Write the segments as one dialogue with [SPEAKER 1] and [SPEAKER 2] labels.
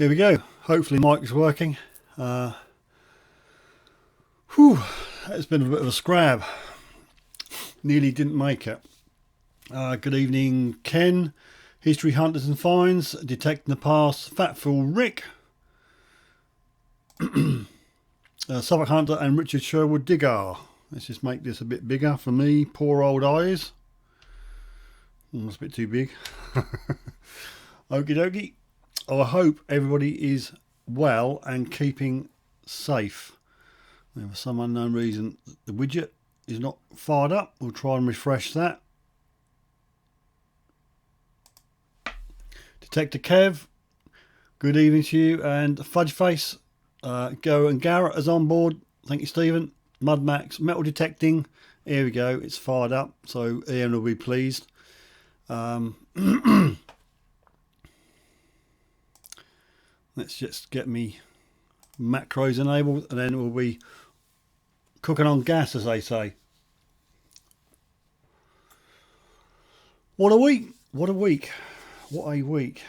[SPEAKER 1] Here we go. Hopefully Mike's working. It's been a bit of a scrab. Nearly didn't make it. Good evening, Ken. History Hunters and Finds. Detecting the Past. Fatful Rick. Suffolk Hunter and Richard Sherwood Digger. Let's just make this a bit bigger for me. Poor old eyes. That's a bit too big. Okie dokie. I hope everybody is well and keeping safe. For some unknown reason, the widget is not fired up. We'll try and refresh that. Detector Kev, good evening to you. And Fudgeface, Go and Garrett is on board. Thank you, Stephen. Mud Max, metal detecting. Here we go. It's fired up, so Ian will be pleased. Let's just get me macros enabled, and then we'll be cooking on gas, as they say. What a week! What a week! What a week!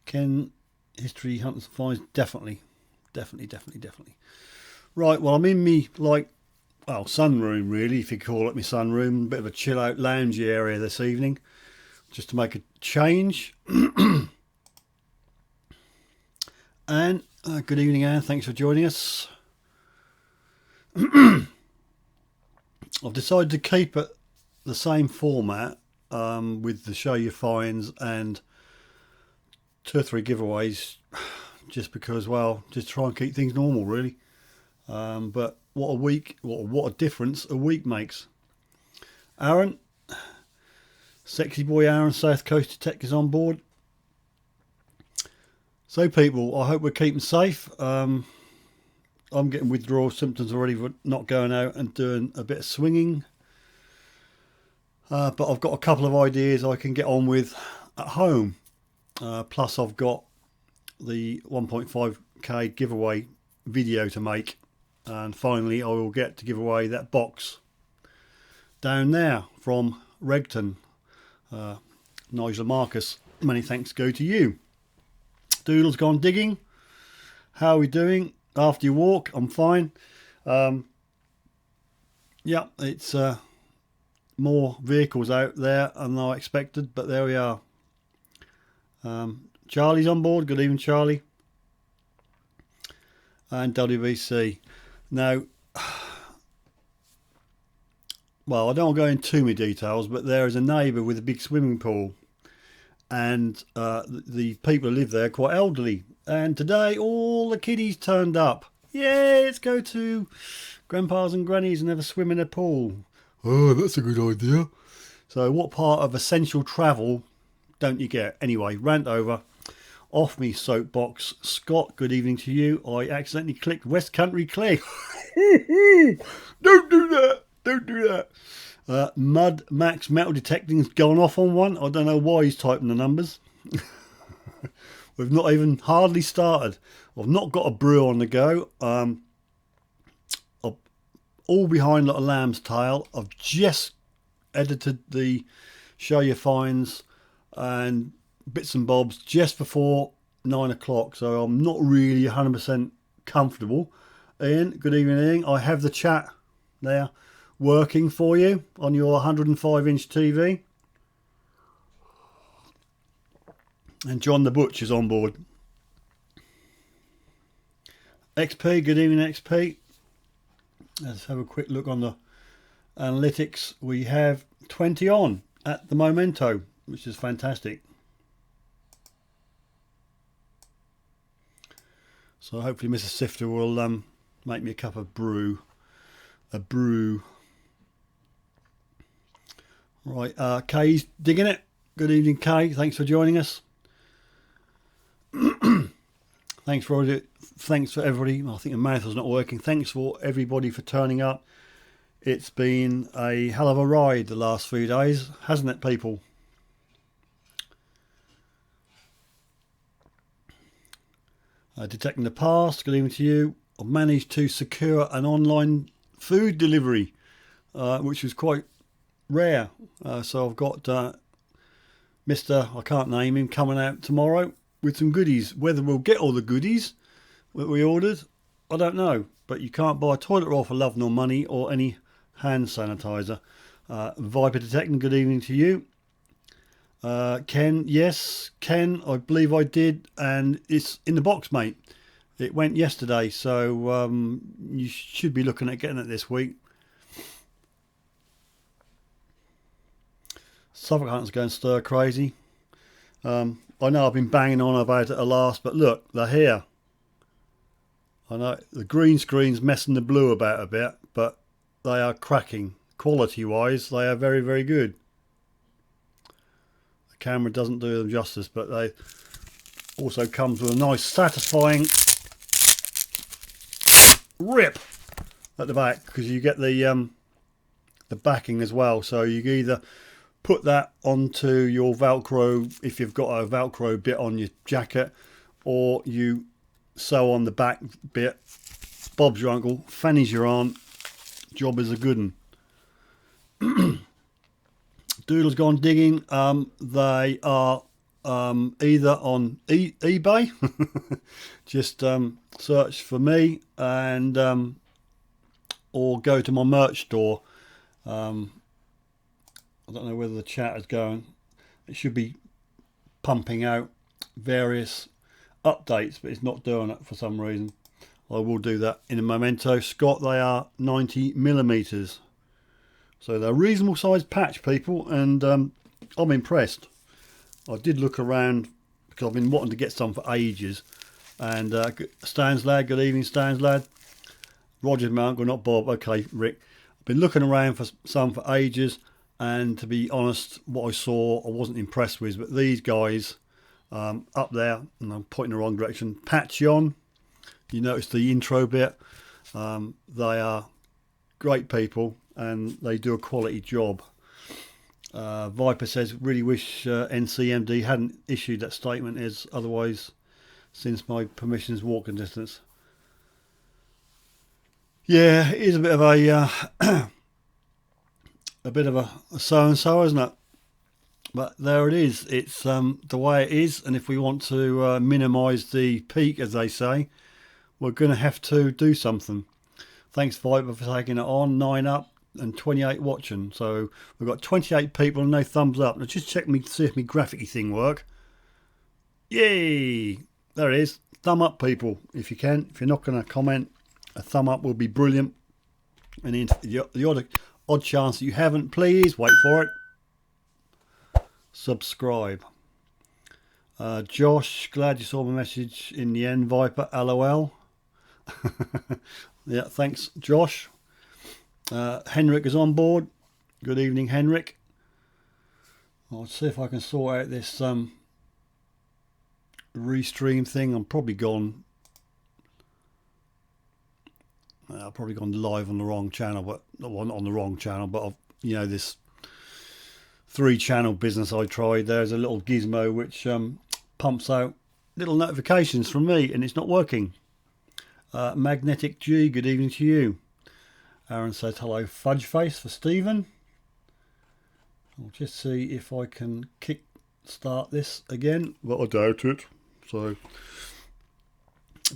[SPEAKER 1] Ken, History Hunters and Finds, definitely. Right, well, I'm in me, sunroom, really, if you call it my sunroom. Bit of a chill out loungy area this evening, just to make a change. And good evening, Anne, thanks for joining us. I've decided to keep it the same format, with the show your finds and 2 or 3 giveaways, just because, well, just try and keep things normal, really. But what a week, what a difference a week makes. Aaron, sexy boy Aaron, South Coast Detectives on board. So people, I hope we're keeping safe. I'm getting withdrawal symptoms already for not going out and doing a bit of swinging. But I've got a couple of ideas I can get on with at home. Plus I've got the 1.5k giveaway video to make, and finally I will get to give away that box down there from Regton. Nigel Marcus, many thanks go to you. Doodle's gone digging. How are we doing after your walk? I'm fine. Yeah, it's more vehicles out there than I expected, but there we are. Charlie's on board. Good evening, Charlie. And WBC. Now, well, I don't want to go into too many details, but there is a neighbour with a big swimming pool, and the people who live there are quite elderly. And today, all the kiddies turned up. Yeah, let's go to grandpas and grannies and have a swim in a pool. Oh, that's a good idea. So, what part of essential travel don't you get? Anyway, rant over. Off me soapbox. Scott, good evening to you. I accidentally clicked West Country Click. Don't do that. Mud Max Metal Detecting's gone off on one. I don't know why he's typing the numbers. We've not even hardly started. I've not got a brew on the go. I'm all behind like a lamb's tail. I've just edited the show your finds and bits and bobs just before 9 o'clock, so I'm not really 100% comfortable. Ian, good evening, Ian. I have the chat there working for you on your 105-inch TV. And John the Butch is on board. XP, good evening, XP. Let's have a quick look on the analytics. We have 20 on at the momento, which is fantastic. So hopefully Mrs. Sifter will make me a cup of brew. A brew. Right, Kay's digging it. Good evening, Kay. Thanks for joining us. Thanks for everybody. I think the mouth is not working. Thanks for everybody for turning up. It's been a hell of a ride the last few days, hasn't it, people? Detecting the Past, good evening to you. I've managed to secure an online food delivery, which was quite rare. So I've got Mr. I can't name him coming out tomorrow with some goodies. Whether we'll get all the goodies that we ordered, I don't know. But you can't buy toilet roll for love nor money or any hand sanitizer. Viper Detecting, good evening to you. Ken, yes, Ken, I believe I did, and it's in the box, mate. It went yesterday, so you should be looking at getting it this week. Suffolk Hunters going stir crazy. I know I've been banging on about it a last, but look, they're here. I know the green screen's messing the blue about a bit, but they are cracking. Quality-wise, they are very, very good. The camera doesn't do them justice, but they also comes with a nice, satisfying rip at the back because you get the backing as well. So you either put that onto your Velcro if you've got a Velcro bit on your jacket, or you sew on the back bit. Bob's your uncle, Fanny's your aunt. Job is a good one. Doodle's gone digging. They are either on eBay. Just search for me and or go to my merch store. I don't know whether the chat is going. It should be pumping out various updates, but it's not doing it for some reason. I will do that in a memento. Scott, they are 90mm. So they're reasonable sized patch, people, and I'm impressed. I did look around because I've been wanting to get some for ages. And Stan's lad, good evening, Stan's lad. Roger's my uncle, not Bob. Okay, Rick. I've been looking around for some for ages, and to be honest, what I saw I wasn't impressed with. But these guys up there, and I'm pointing in the wrong direction, Patchion, you notice the intro bit, they are great people and they do a quality job. Viper says, really wish NCMD hadn't issued that statement, as otherwise since my permission's walking distance. Yeah, it is a bit of a so and so, isn't it? But there it is. It's the way it is, and if we want to minimise the peak, as they say, we're going to have to do something. Thanks, Viper, for taking it on. 9 up and 28 watching. So we've got 28 people and no thumbs up. Now just check me to see if my graphic thing work. Yay! There it is. Thumb up, people, if you can. If you're not going to comment, a thumb up will be brilliant. And the odd chance that you haven't, please wait for it. Subscribe. Josh, glad you saw my message in the end, Viper. LOL. Yeah, thanks, Josh. Henrik is on board. Good evening, Henrik. I'll see if I can sort out this restream thing. I'm probably gone. I've probably gone live on the wrong channel, but not on the wrong channel. But I've, this 3-channel business I tried. There's a little gizmo which pumps out little notifications from me, and it's not working. Magnetic G, good evening to you. Aaron says hello, fudge face for Stephen. I'll just see if I can kick start this again, but I doubt it. So,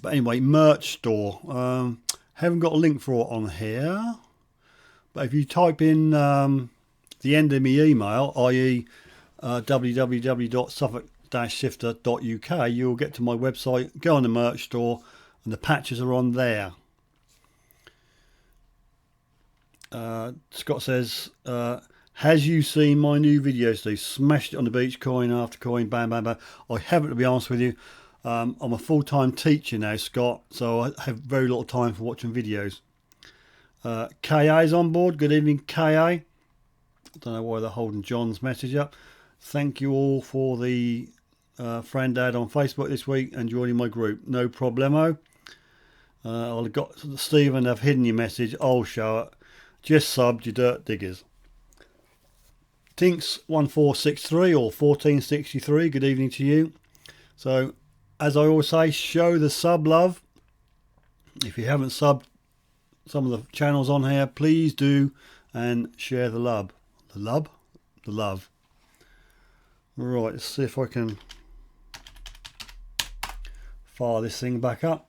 [SPEAKER 1] but anyway, merch store. Haven't got a link for it on here, but if you type in the end of my email, i.e. www.suffolk-sifter.uk, you'll get to my website, go on the merch store, and the patches are on there. Scott says, has you seen my new video, Steve? Smashed it on the beach, coin after coin, bam, bam, bam. I haven't, to be honest with you. I'm a full-time teacher now, Scott, so I have very little time for watching videos. KA is on board. Good evening, KA. I don't know why they're holding John's message up. Thank you all for the friend ad on Facebook this week and joining my group. No problemo. I've got Stephen, I've hidden your message. I'll show it. Just subbed, you dirt diggers. Tinks1463 or 1463, good evening to you. So as I always say, show the sub love. If you haven't subbed some of the channels on here, please do, and share the love. The love. Right, let's see if I can fire this thing back up.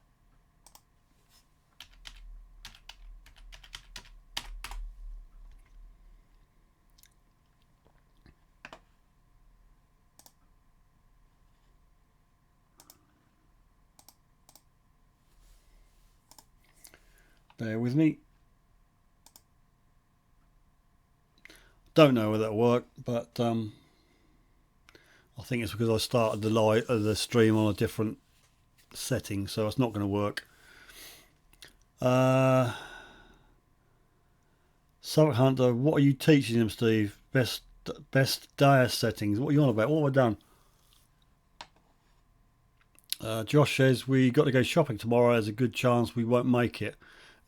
[SPEAKER 1] Bear with me. Don't know whether that'll work, but I think it's because I started the stream on a different setting, so it's not going to work. Suffolk Hunter, what are you teaching them, Steve? Best DIAS settings. What are you on about? What have I done? Josh says we got to go shopping tomorrow. There's a good chance we won't make it.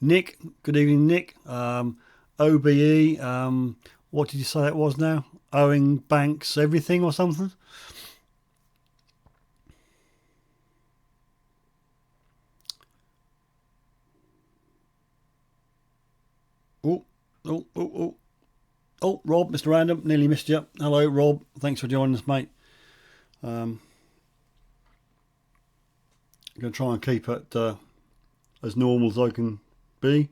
[SPEAKER 1] Nick, good evening, Nick. OBE, what did you say it was now? Owing banks everything or something? Oh, Rob, Mr. Random, nearly missed you. Hello, Rob. Thanks for joining us, mate. I'm going to try and keep it as normal as I can be.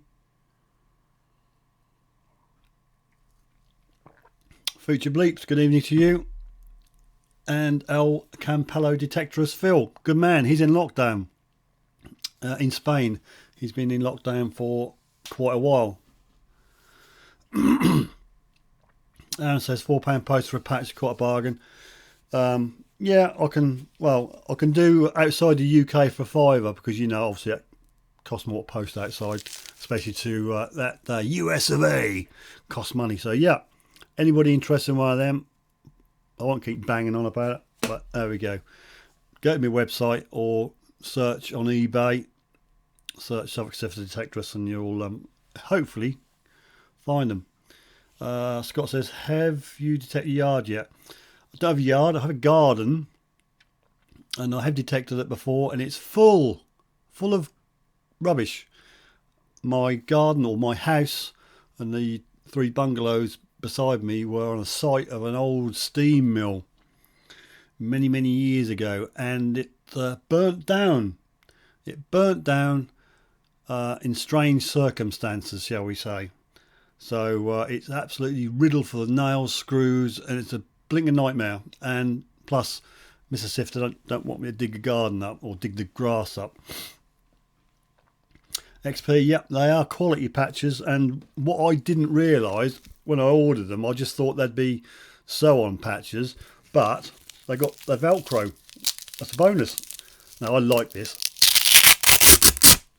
[SPEAKER 1] Future Bleeps, good evening to you. And El Campello Detectorist Phil, good man. He's in lockdown in Spain. He's been in lockdown for quite a while. Aaron says £4 post for a patch, quite a bargain. Yeah, I can do outside the UK for £5 because, you know, obviously it costs more to post outside, especially to that US of A costs money. So yeah, anybody interested in one of them, I won't keep banging on about it, but there we go. Go to my website or search on eBay, search Suffolk Sifter Detectorist, and you'll hopefully find them. Scott says, have you detected a yard yet? I don't have a yard, I have a garden, and I have detected it before, and it's full of rubbish. My garden, or my house, and the 3 bungalows beside me were on the site of an old steam mill many years ago, and it burnt down. It burnt down in strange circumstances, shall we say. So it's absolutely riddled for the nails, screws, and it's a blinking nightmare. And plus, Mr. Sifter don't want me to dig a garden up or dig the grass up. XP, yep, they are quality patches. And what I didn't realise when I ordered them, I just thought they'd be sew-on patches, but they're Velcro. That's a bonus. Now I like this.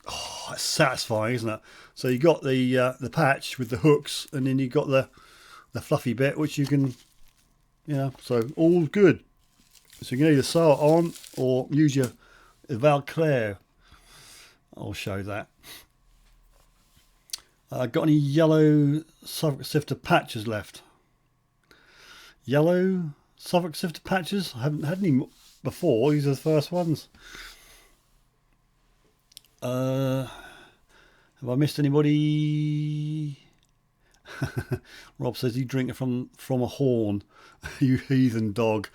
[SPEAKER 1] Oh, it's satisfying, isn't it? So you got the patch with the hooks, and then you got the fluffy bit, which you can, you know, so all good. So you can either sew it on or use your Velcro. I'll show that. Got any yellow Suffolk Sifter patches left? Yellow Suffolk Sifter patches? I haven't had any before. These are the first ones. Have I missed anybody? Rob says you drink it from a horn. You heathen dog.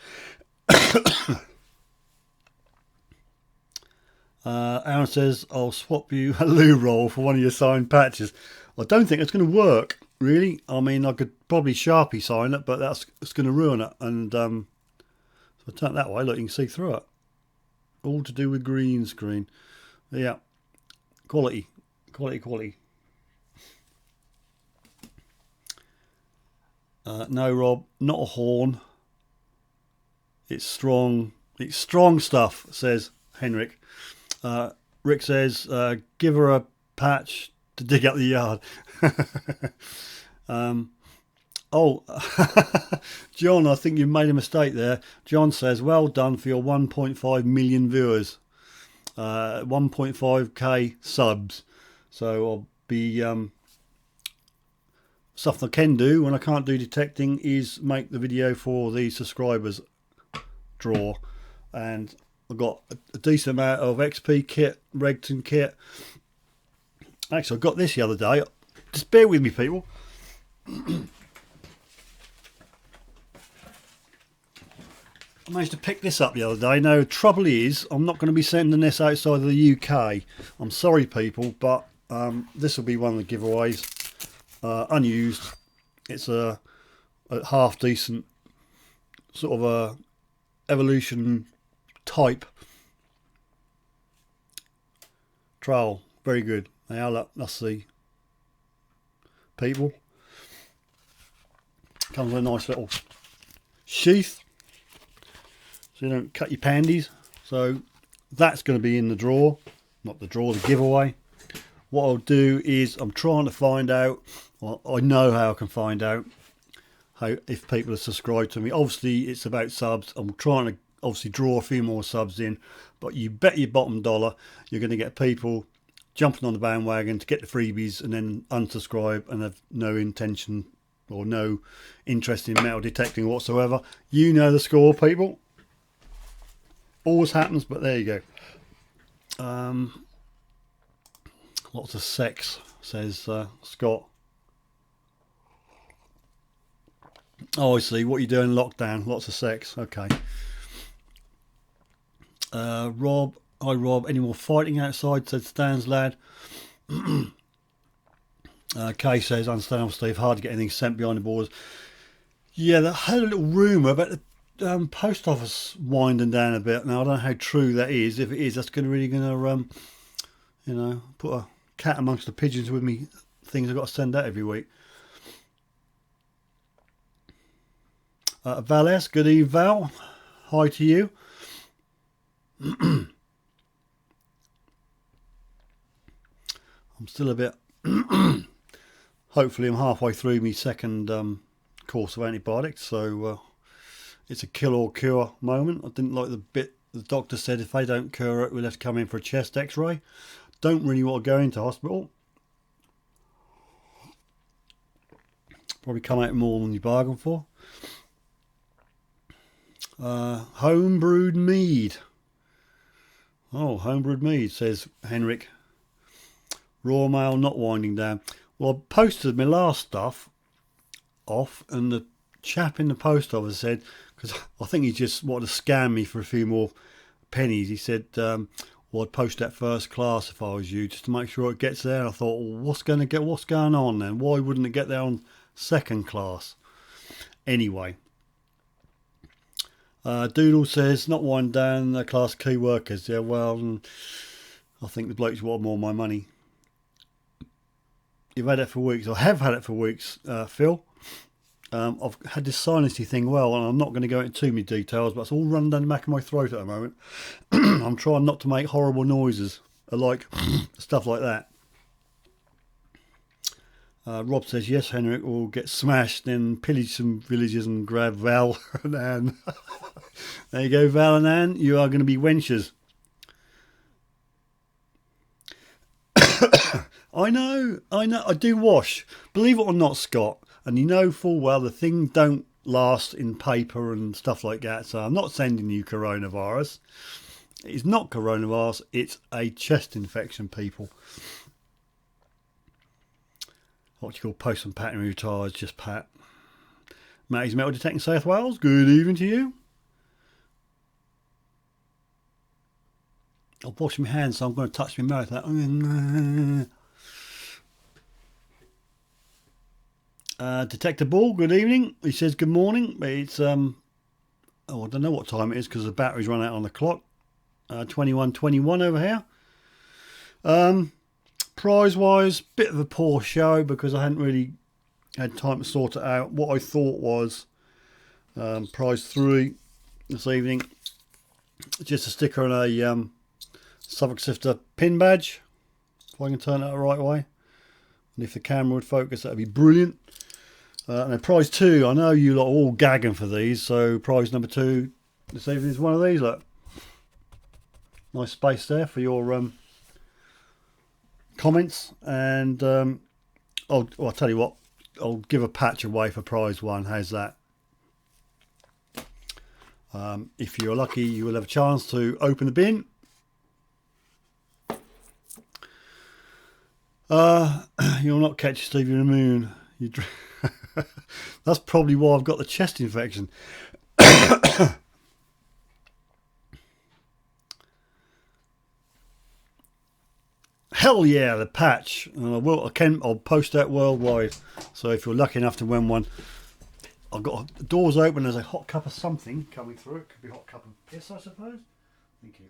[SPEAKER 1] Aaron says I'll swap you a loo roll for one of your signed patches. I don't think it's going to work, really. I mean, I could probably Sharpie sign it, but it's going to ruin it. And so I turn it that way, look, you can see through it. All to do with green screen. Yeah, quality. No, Rob, not a horn. It's strong. It's strong stuff, says Henrik. Rick says, give her a patch to dig up the yard. John, I think you've made a mistake there. John says, well done for your 1.5 million viewers. 1.5k subs. So I'll be something I can do when I can't do detecting is make the video for the subscribers draw, and I've got a decent amount of XP kit, Regton kit. Actually, I got this the other day. Just bear with me, people. I managed to pick this up the other day. Now, the trouble is, I'm not going to be sending this outside of the UK. I'm sorry, people, but this will be one of the giveaways. Unused. It's a half decent sort of a evolution type trowel. Very good. Now, look, that's the people. Comes with a nice little sheath, so you don't cut your pandies. So that's going to be in the drawer, not the drawer, the giveaway. What I'll do is I'm trying to find out, well, I know how I can find out how if people are subscribed to me. Obviously it's about subs. I'm trying to obviously draw a few more subs in, but you bet your bottom dollar you're going to get people jumping on the bandwagon to get the freebies and then unsubscribe and have no intention or no interest in metal detecting whatsoever. You know the score, people. Always happens, but there you go. Lots of sex, says Scott. Oh, I see. What you doing in lockdown? Lots of sex. Okay. Rob, hi Rob. Any more fighting outside? Said Stan's lad. Kay says, understandable, Steve. Hard to get anything sent behind the borders. Yeah, they had a little rumour about the post office winding down a bit. Now I don't know how true that is. If it is, that's really going to, you know, put a cat amongst the pigeons with me. Things I've got to send out every week. Val, good evening, Val. Hi to you. I'm still a bit. Hopefully, I'm halfway through my second course of antibiotics, so it's a kill or cure moment. I didn't like the bit the doctor said if they don't cure it, we'll have to come in for a chest X-ray. Don't really want to go into hospital. Probably come out more than you bargain for. Homebrewed mead. Oh, homebrewed mead, says Henrik. Raw mail not winding down. Well, I posted my last stuff off, and the chap in the post office said, because I think he just wanted to scam me for a few more pennies, he said, well, I'd post that first class if I was you, just to make sure it gets there. And I thought, well, what's going on then? Why wouldn't it get there on second class? Anyway. Doodle says, not wind down, class key workers. Yeah, well, I think the blokes want more of my money. You've had it for weeks. I have had it for weeks, Phil. I've had this sinusy thing, well, and I'm not going to go into too many details, but it's all running down the back of my throat at the moment. I'm trying not to make horrible noises, like stuff like that. Rob says, yes, Henrik will get smashed, then pillage some villages and grab Val and Anne. There you go, Val and Anne. You are going to be wenches. I know. I do wash. Believe it or not, Scott. And you know full well the thing don't last in paper and stuff like that. So I'm not sending you coronavirus. It's not coronavirus. It's a chest infection, people. What you call post and pattern retired, just Pat. Matty's Metal Detecting South Wales. Good evening to you. I've washed my hands, so I'm going to touch my mouth. Detector Ball, good evening. He says good morning. It's I don't know what time it is because the battery's run out on the clock. 21:21 over here. Prize wise, bit of a poor show because I hadn't really had time to sort it out. What I thought was prize 3 this evening, just a sticker and a Suffolk Sifter pin badge, if I can turn it the right way, and if the camera would focus, that'd be brilliant. And then prize 2, I know you lot are all gagging for these, so prize number 2 this evening is one of these. Look, nice space there for your comments, and I'll tell you what, I'll give a patch away for prize 1. How's that? If you're lucky, you will have a chance to open the bin. You'll not catch Stevie in the moon. That's probably why I've got the chest infection. Hell yeah, the patch. I'll post that worldwide. So if you're lucky enough to win one, I've got the doors open. There's a hot cup of something coming through. It could be a hot cup of piss, I suppose. Thank you.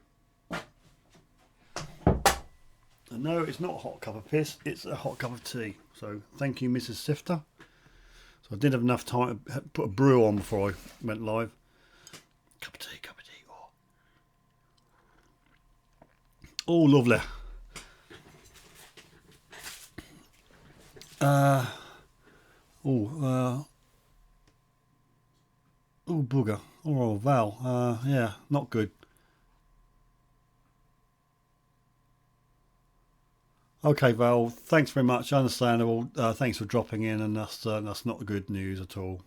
[SPEAKER 1] No, it's not a hot cup of piss. It's a hot cup of tea. So thank you, Mrs. Sifter. So I didn't have enough time to put a brew on before I went live. Cup of tea, cup of tea. Oh, lovely. Oh, bugger. Oh, Val. Yeah, not good. Okay, Val, thanks very much. Understandable. Thanks for dropping in, and that's not good news at all.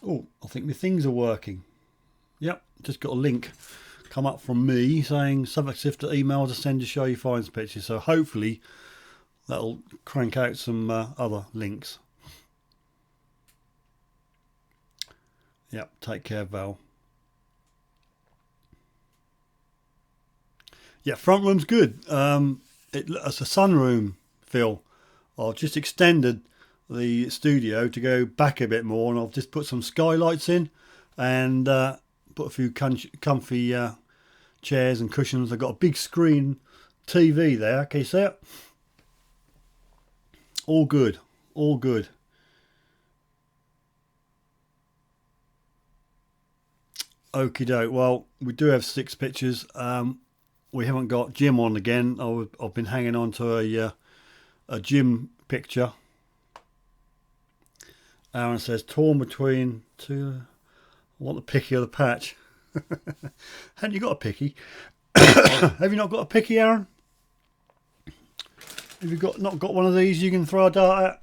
[SPEAKER 1] Oh, I think my things are working. Yep, just got a link come up from me saying Suffolk Sifter email to send to show you finds pictures. So hopefully that'll crank out some other links. Yep, take care, Val. Yeah, front room's good. It's a sunroom, Phil. I've just extended the studio to go back a bit more, and I've just put some skylights in and put a few comfy chairs and cushions. I've got a big screen TV there. Can you see it? All good. All good. Okie doke. Well, we do have 6 pictures. We haven't got Jim on again. I've been hanging on to a Jim picture. Aaron says torn between two. I want the picky or the patch. Haven't you got a picky? Have you not got a picky, Aaron? Have you not got one of these you can throw a dart at,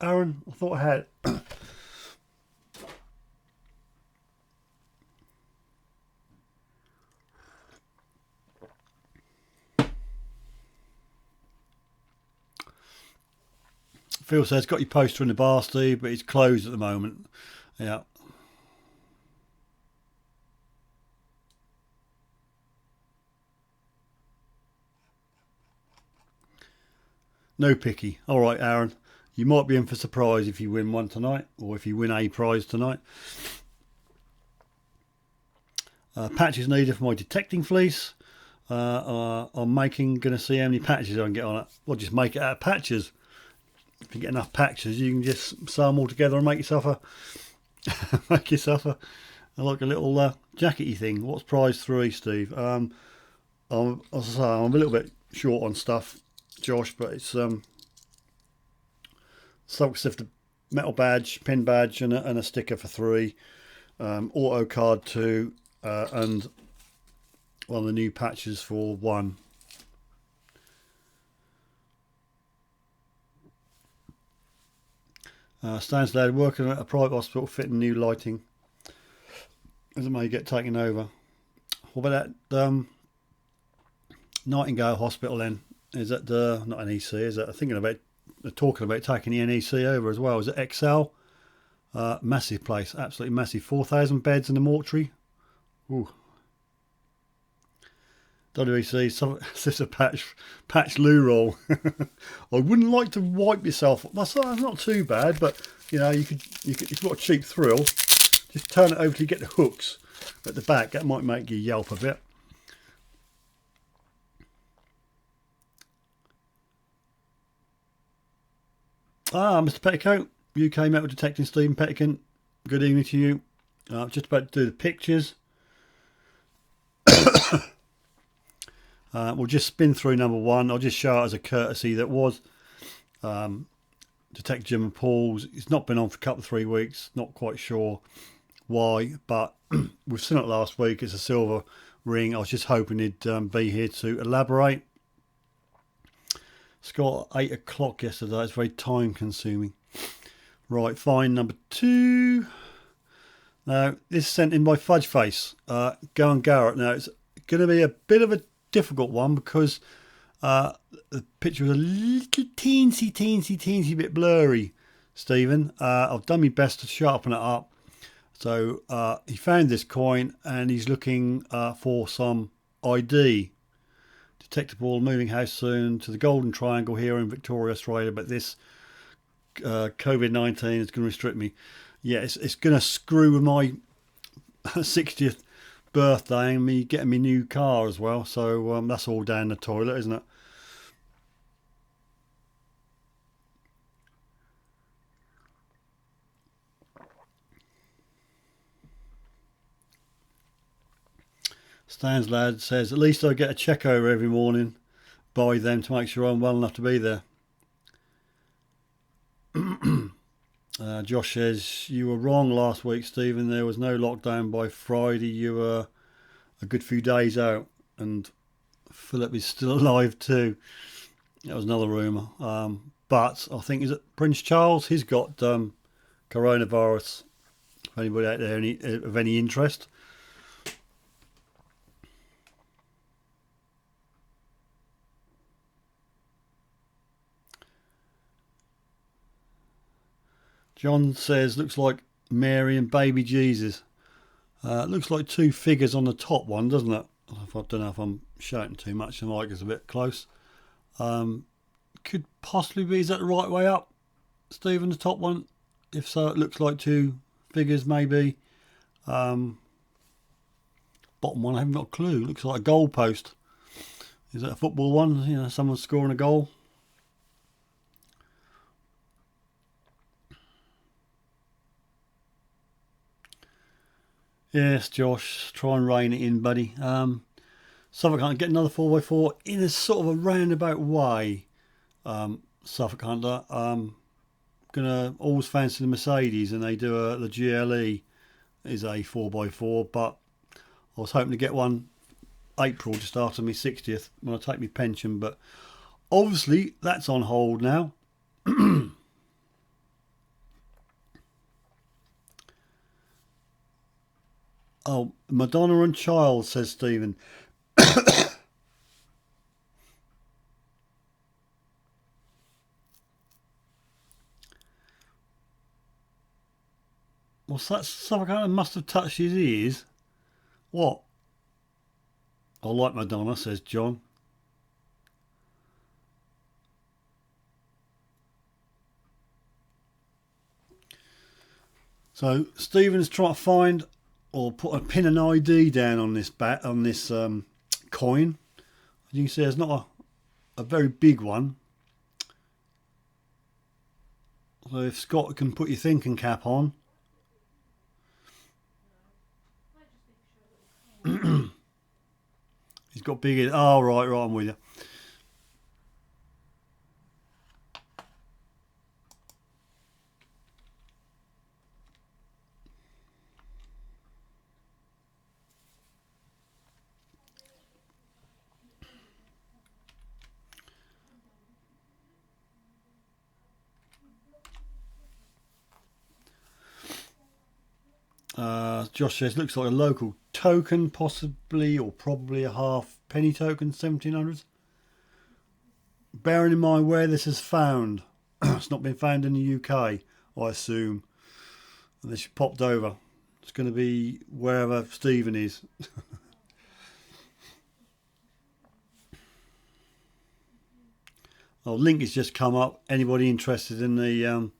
[SPEAKER 1] Aaron? I thought I had. Phil says got your poster in the bar, Steve, but it's closed at the moment. Yeah. No picky. All right, Aaron. You might be in for a surprise if you win one tonight, or if you win a prize tonight. Patches needed for my detecting fleece. I'm going to see how many patches I can get on it. Well, just make it out of patches. If you get enough patches, you can just sew them all together and make yourself a like a little jackety thing. What's prize 3, Steve? As I say, I'm a little bit short on stuff, Josh, but it's Suffolk Sifter metal badge, pin badge, and a sticker for 3. Auto card 2, and one of the new patches for 1. Stansted working at a private hospital fitting new lighting as it may get taken over. What about that Nightingale Hospital then? Is that not NEC? Is that they're talking about taking the NEC over as well? Is it XL? Massive place, absolutely massive. 4,000 beds in the mortuary. Ooh. WEC, sister patch loo roll. I wouldn't like to wipe yourself. That's not too bad, but you know, if you've got a cheap thrill, just turn it over till you get the hooks at the back. That might make you yelp a bit. Mr. Petticoat, UK Metal Detecting Stephen Petticoat. Good evening to you. Just about to do the pictures. We'll just spin through number 1. I'll just show it as a courtesy. That was Detective Jim and Paul's. It's not been on for a couple of 3 weeks. Not quite sure why, but we've seen it last week. It's a silver ring. I was just hoping he'd be here to elaborate. It's got 8 o'clock yesterday. It's very time consuming. Right, find number 2. Now, this is sent in by Fudgeface. Go and Garrett. Now, it's going to be a bit of a difficult one because the picture is a little teensy bit blurry, Stephen. I've done my best to sharpen it up. So he found this coin and he's looking for some ID. Detectable moving house soon to the Golden Triangle here in Victoria, Australia, but this COVID-19 is going to restrict me. Yeah, it's going to screw with my 60th birthday and me getting me new car as well. So that's all down the toilet, isn't it? Stan's lad says, at least I get a check over every morning by them to make sure I'm well enough to be there. Josh says, you were wrong last week, Stephen. There was no lockdown by Friday. You were a good few days out. And Philip is still alive too. That was another rumour. But I think, is it Prince Charles? He's got coronavirus. If anybody out there of any interest. John says, looks like Mary and baby Jesus. Looks like 2 figures on the top one, doesn't it? I don't know if I'm shouting too much. The mic is a bit close. Could possibly be, is that the right way up, Stephen, the top one? If so, it looks like 2 figures maybe. Bottom one, I haven't got a clue. Looks like a goal post. Is that a football one? You know, someone scoring a goal. Yes, Josh, try and rein it in, buddy. Suffolk Hunter, get another 4x4 in a sort of a roundabout way. Suffolk Hunter, gonna always fancy the Mercedes, and they do the GLE is a 4x4, but I was hoping to get one April just after my 60th when I take my pension, but obviously that's on hold now. Oh, Madonna and Child, says Stephen. What's that? Suffolk Hunter must have touched his ears. What? I like Madonna, says John. So Stephen's trying to find or put a pin and ID down on this coin. As you can see, it's not a very big one. So if Scott can put your thinking cap on. He's got big ears. Oh, right, I'm with you. Josh says, looks like a local token, possibly or probably a half penny token, 1700s. Bearing in mind where this is found, it's not been found in the UK, I assume. And this popped over. It's going to be wherever Stephen is. Oh, link has just come up. Anybody interested in the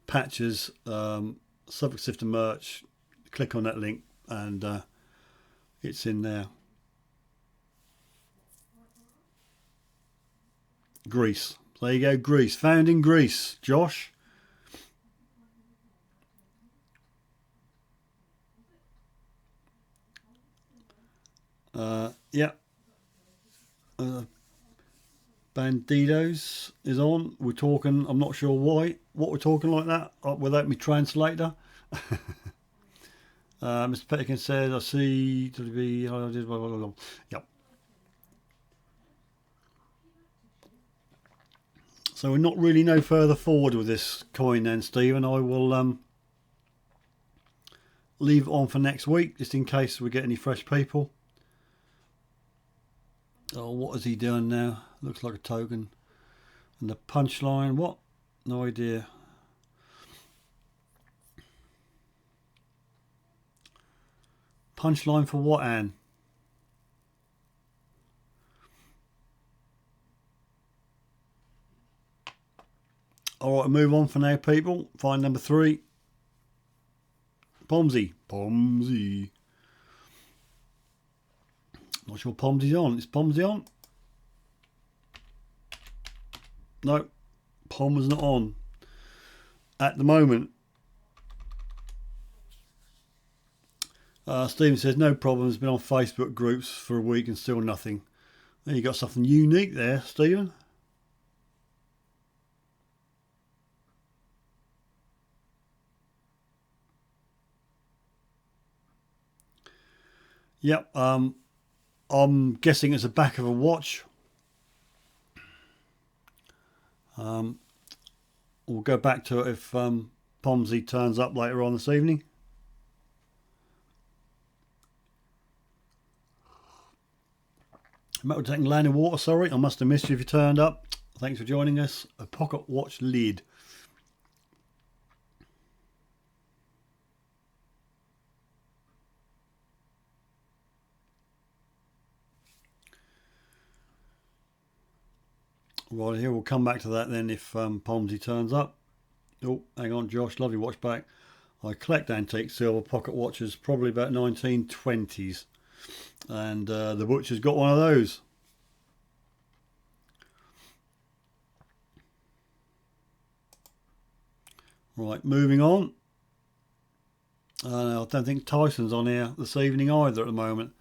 [SPEAKER 1] Patches Suffolk Sifter merch, click on that link and it's in there. Greece. There you go, Greece. Found in Greece, Josh. Yeah. Bandidos is on. We're talking, I'm not sure what we're talking like that without me translator. Mr. Pettican says, I see Yep. So we're not really no further forward with this coin then, Stephen. I will leave it on for next week, just in case we get any fresh people. Oh, what is he doing now? Looks like a token. And the punchline, what? No idea. Punchline for what, Anne? Alright, move on for now, people. Find number 3. Pomsey. Pomsey. Not sure Pomsey's on. Is Pomsey on? No. Pom's not on. At the moment. Stephen says, no problems. Been on Facebook groups for a week and still nothing. There you got something unique there, Stephen. Yep, I'm guessing it's the back of a watch. We'll go back to it if Pomsey turns up later on this evening. Metal detecting land in water, sorry. I must have missed you if you turned up. Thanks for joining us. A pocket watch lid. Right, here we'll come back to that then if Pomsey turns up. Oh, hang on, Josh, lovely watch back. I collect antique silver pocket watches, probably about 1920s. And the butcher's got one of those. Right, moving on. I don't think Tyson's on here this evening either at the moment.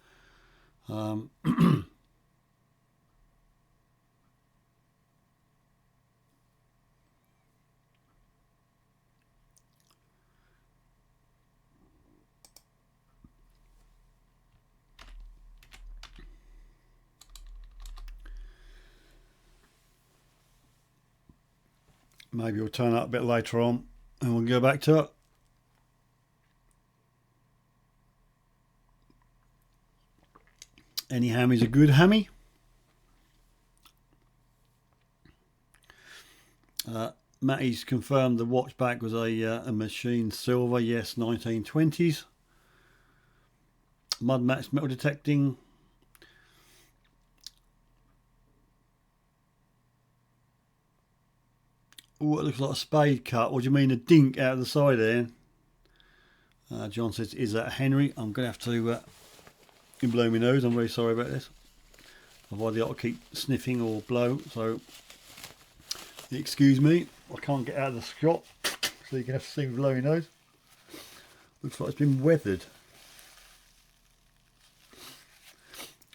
[SPEAKER 1] Maybe we'll turn up a bit later on and we'll go back to it. Any hammy's a good hammy. Matty's confirmed the watch back was a machine silver, yes, 1920s. Mud Max metal detecting. Oh, it looks like a spade cut. What do you mean, a dink out of the side there? John says, is that Henry? I'm going to have to blow my nose. I'm very sorry about this. Otherwise I ought to keep sniffing or blow. So, excuse me. I can't get out of the shot. So you can have to see me blow my nose. Looks like it's been weathered.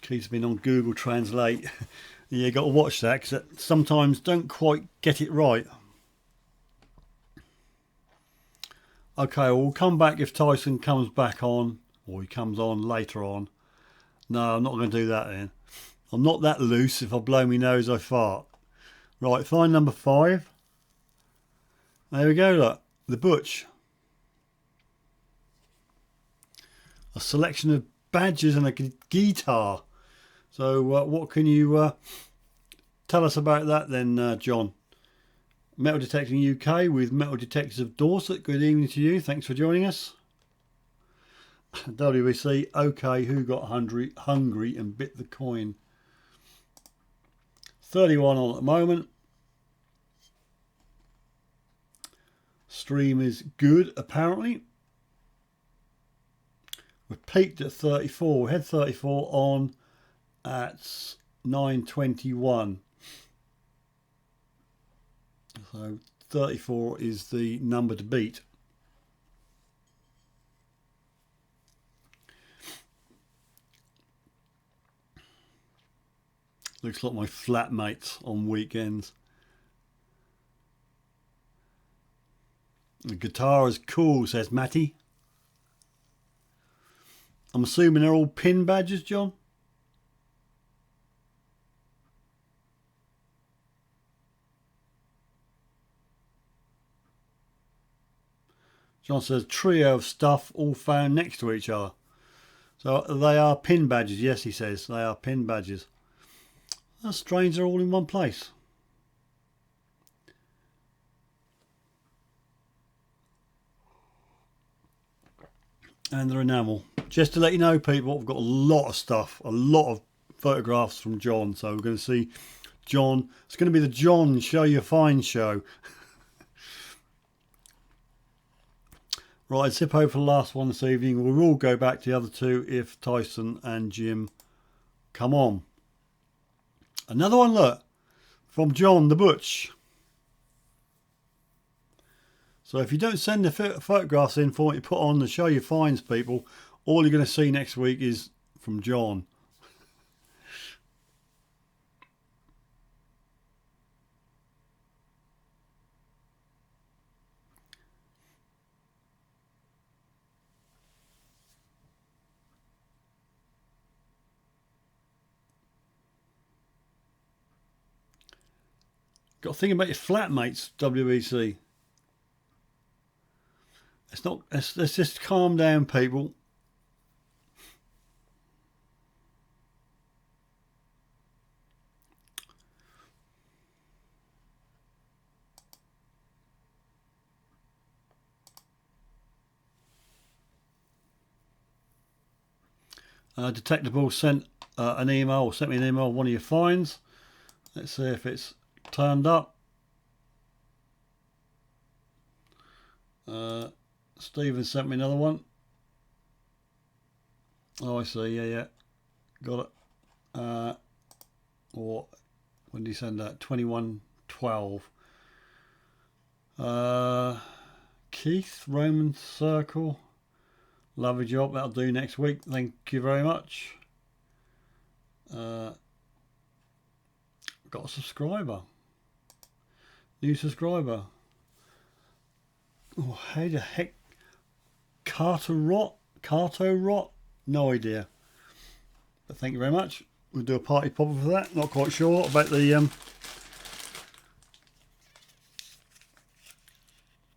[SPEAKER 1] Keeps been on Google Translate. Yeah, you got to watch that because sometimes don't quite get it right. Okay, we'll come back if Tyson comes back on, or he comes on later on. No, I'm not going to do that then. I'm not that loose. If I blow my nose, I fart. Right, find number 5. There we go, look. The Butch. A selection of badges and a guitar. So what can you tell us about that then, John? Metal Detecting UK with Metal Detectors of Dorset. Good evening to you. Thanks for joining us. WBC. Okay, who got hungry and bit the coin? 31 on at the moment. Stream is good apparently. We peaked at 34. We had 34 on at 9:21. So 34 is the number to beat. Looks like my flatmates on weekends. The guitar is cool, says Matty. I'm assuming they're all pin badges, John? John says trio of stuff all found next to each other. So they are pin badges. Yes, he says they are pin badges. That's strange. They're all in one place. And they're enamel. Just to let you know, people, I've got a lot of stuff, a lot of photographs from John. So we're going to see John. It's going to be the John Show Your Find show. Right, Zippo for the last one this evening. We'll all go back to the other two if Tyson and Jim come on. Another one, look, from John the Butch. So if you don't send the photographs in for what you put on the Show Your Finds, people, all you're going to see next week is from John. Got to think about your flatmates, WEC. It's not. Let's just calm down, people. Detectable sent an email, or sent me an email of one of your finds. Let's see if it's turned up. Stephen sent me another one. Oh, I see. Yeah. Got it. Or when did he send that? 2112. Keith, Roman Circle. Lovely job. That'll do next week. Thank you very much. Got a subscriber. New subscriber. Oh, how the heck? Carter Rot? No idea. But thank you very much. We'll do a party popper for that. Not quite sure about the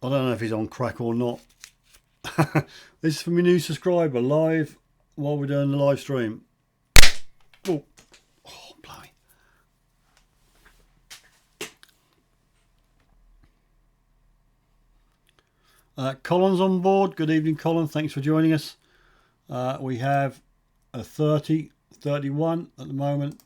[SPEAKER 1] I don't know if he's on crack or not. This is from your new subscriber, live while we're doing the live stream. Oh, blimey. Colin's on board. Good evening, Colin. Thanks for joining us. We have a 30, 31 at the moment.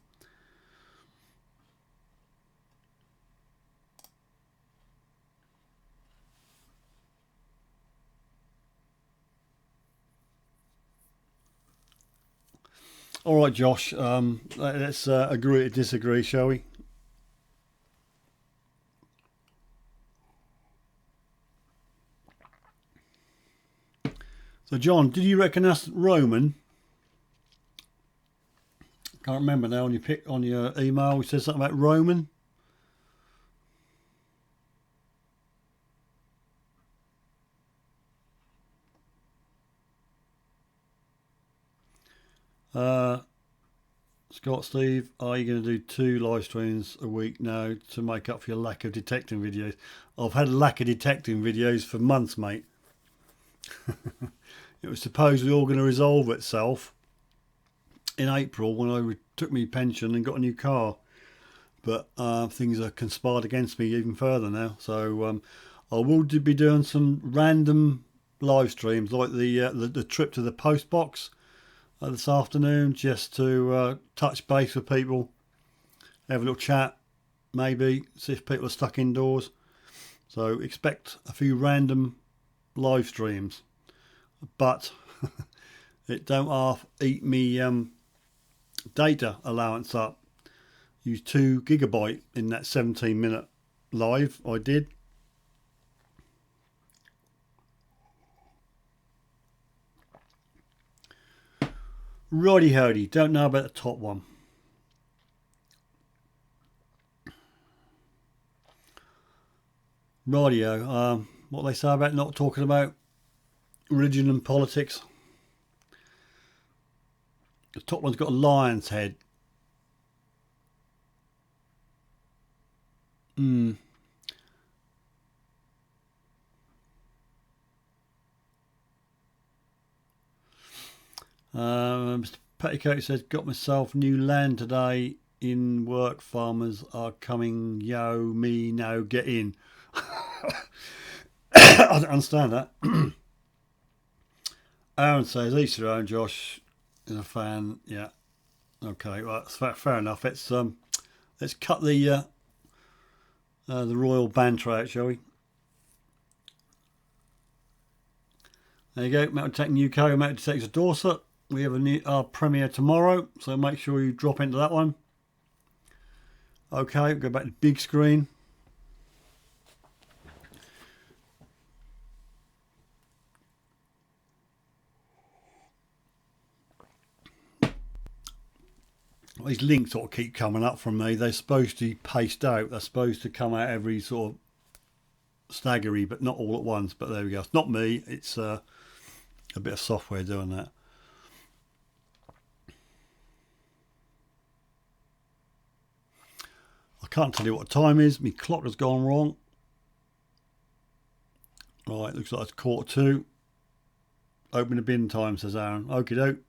[SPEAKER 1] All right, Josh. Let's agree to disagree, shall we? So, John, did you reckon that's Roman? Can't remember now. On your email, we said something about Roman. Scott, Steve, are you going to do 2 live streams a week now to make up for your lack of detecting videos? I've had a lack of detecting videos for months, mate. It was supposedly all going to resolve itself in April when I took my pension and got a new car. But things are conspired against me even further now. So I will be doing some random live streams like the trip to the post box this afternoon, just to touch base with people, have a little chat, maybe see if people are stuck indoors. So expect a few random live streams, but it don't half eat me data allowance up. Use 2 gigabyte in that 17-minute live I did. Righty howdy, don't know about the top one. Radio, what they say about not talking about religion and politics. The top one's got a lion's head. Mr. Petticoat says, got myself new land today in work. Farmers are coming. Yo, me now, get in. I don't understand that. Aaron says, each their own. Josh is a fan. Yeah. Okay. Well, that's fair enough. Let's cut the royal banter out, shall we? There you go. Metal Detecting UK, Metal Detectors Dorset. We have our premiere tomorrow, so make sure you drop into that one. Okay, go back to big screen. These links sort of keep coming up from me. They're supposed to be paced out. They're supposed to come out every sort of staggery, but not all at once. But there we go. It's not me. It's a bit of software doing that. I can't tell you what time is. My clock has gone wrong. Right, looks like it's 1:45. Open the bin time, says Aaron. Okie doke.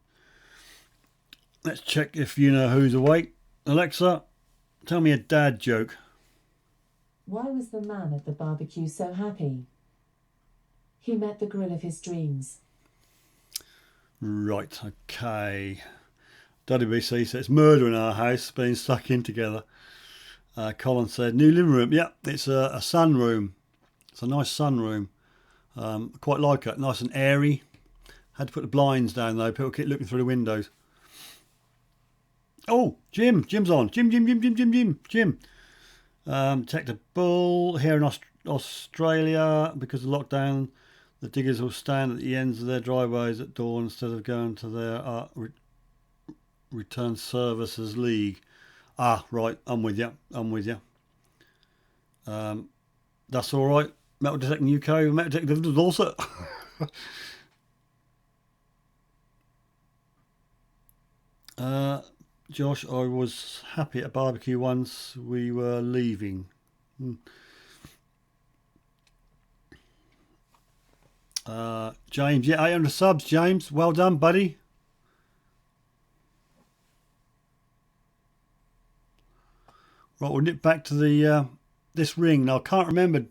[SPEAKER 1] Let's check if you know who's awake. Alexa, tell me a dad joke.
[SPEAKER 2] Why was the man at the barbecue so happy? He met the girl of his dreams.
[SPEAKER 1] Right, okay. WBC says murder in our house, being stuck in together. Colin said new living room. Yeah, it's a sunroom. It's a nice sunroom. Quite like it. Nice and airy. Had to put the blinds down though. People keep looking through the windows. Oh, Jim. Jim's on. Jim. Detector Bull here in Australia. Because of lockdown, the diggers will stand at the ends of their driveways at dawn instead of going to their return services league. Ah, right. I'm with you. That's all right. Metal Detecting UK, Metal Detecting Dorset. Josh, I was happy at a barbecue once we were leaving. James, yeah, 800 subs, James. Well done, buddy. Right, we'll nip back to the this ring. Now, I can't remember,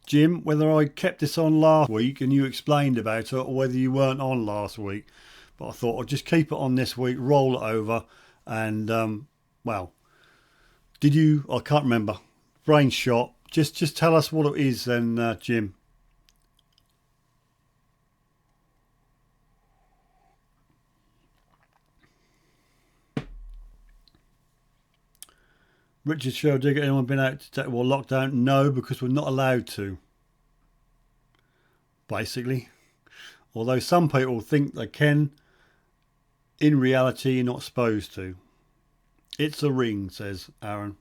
[SPEAKER 1] Jim, whether I kept this on last week and you explained about it or whether you weren't on last week. But I thought I'd just keep it on this week, roll it over, and, well, did you? I can't remember. Brain shot. Just tell us what it is then, Jim. Richard Sherdigger, anyone been out to detect lockdown? No, because we're not allowed to. Basically. Although some people think they can, in reality you're not supposed to. It's a ring, says Aaron.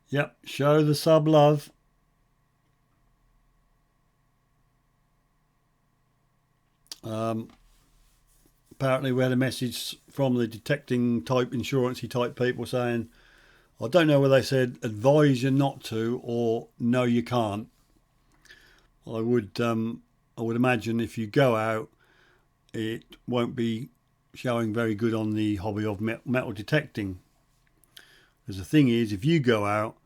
[SPEAKER 1] Yep, show the sub love. Apparently we had a message from the detecting type insurancy type people saying, I don't know whether they said advise you not to or no you can't. I would imagine if you go out it won't be showing very good on the hobby of metal detecting. Because the thing is, if you go out,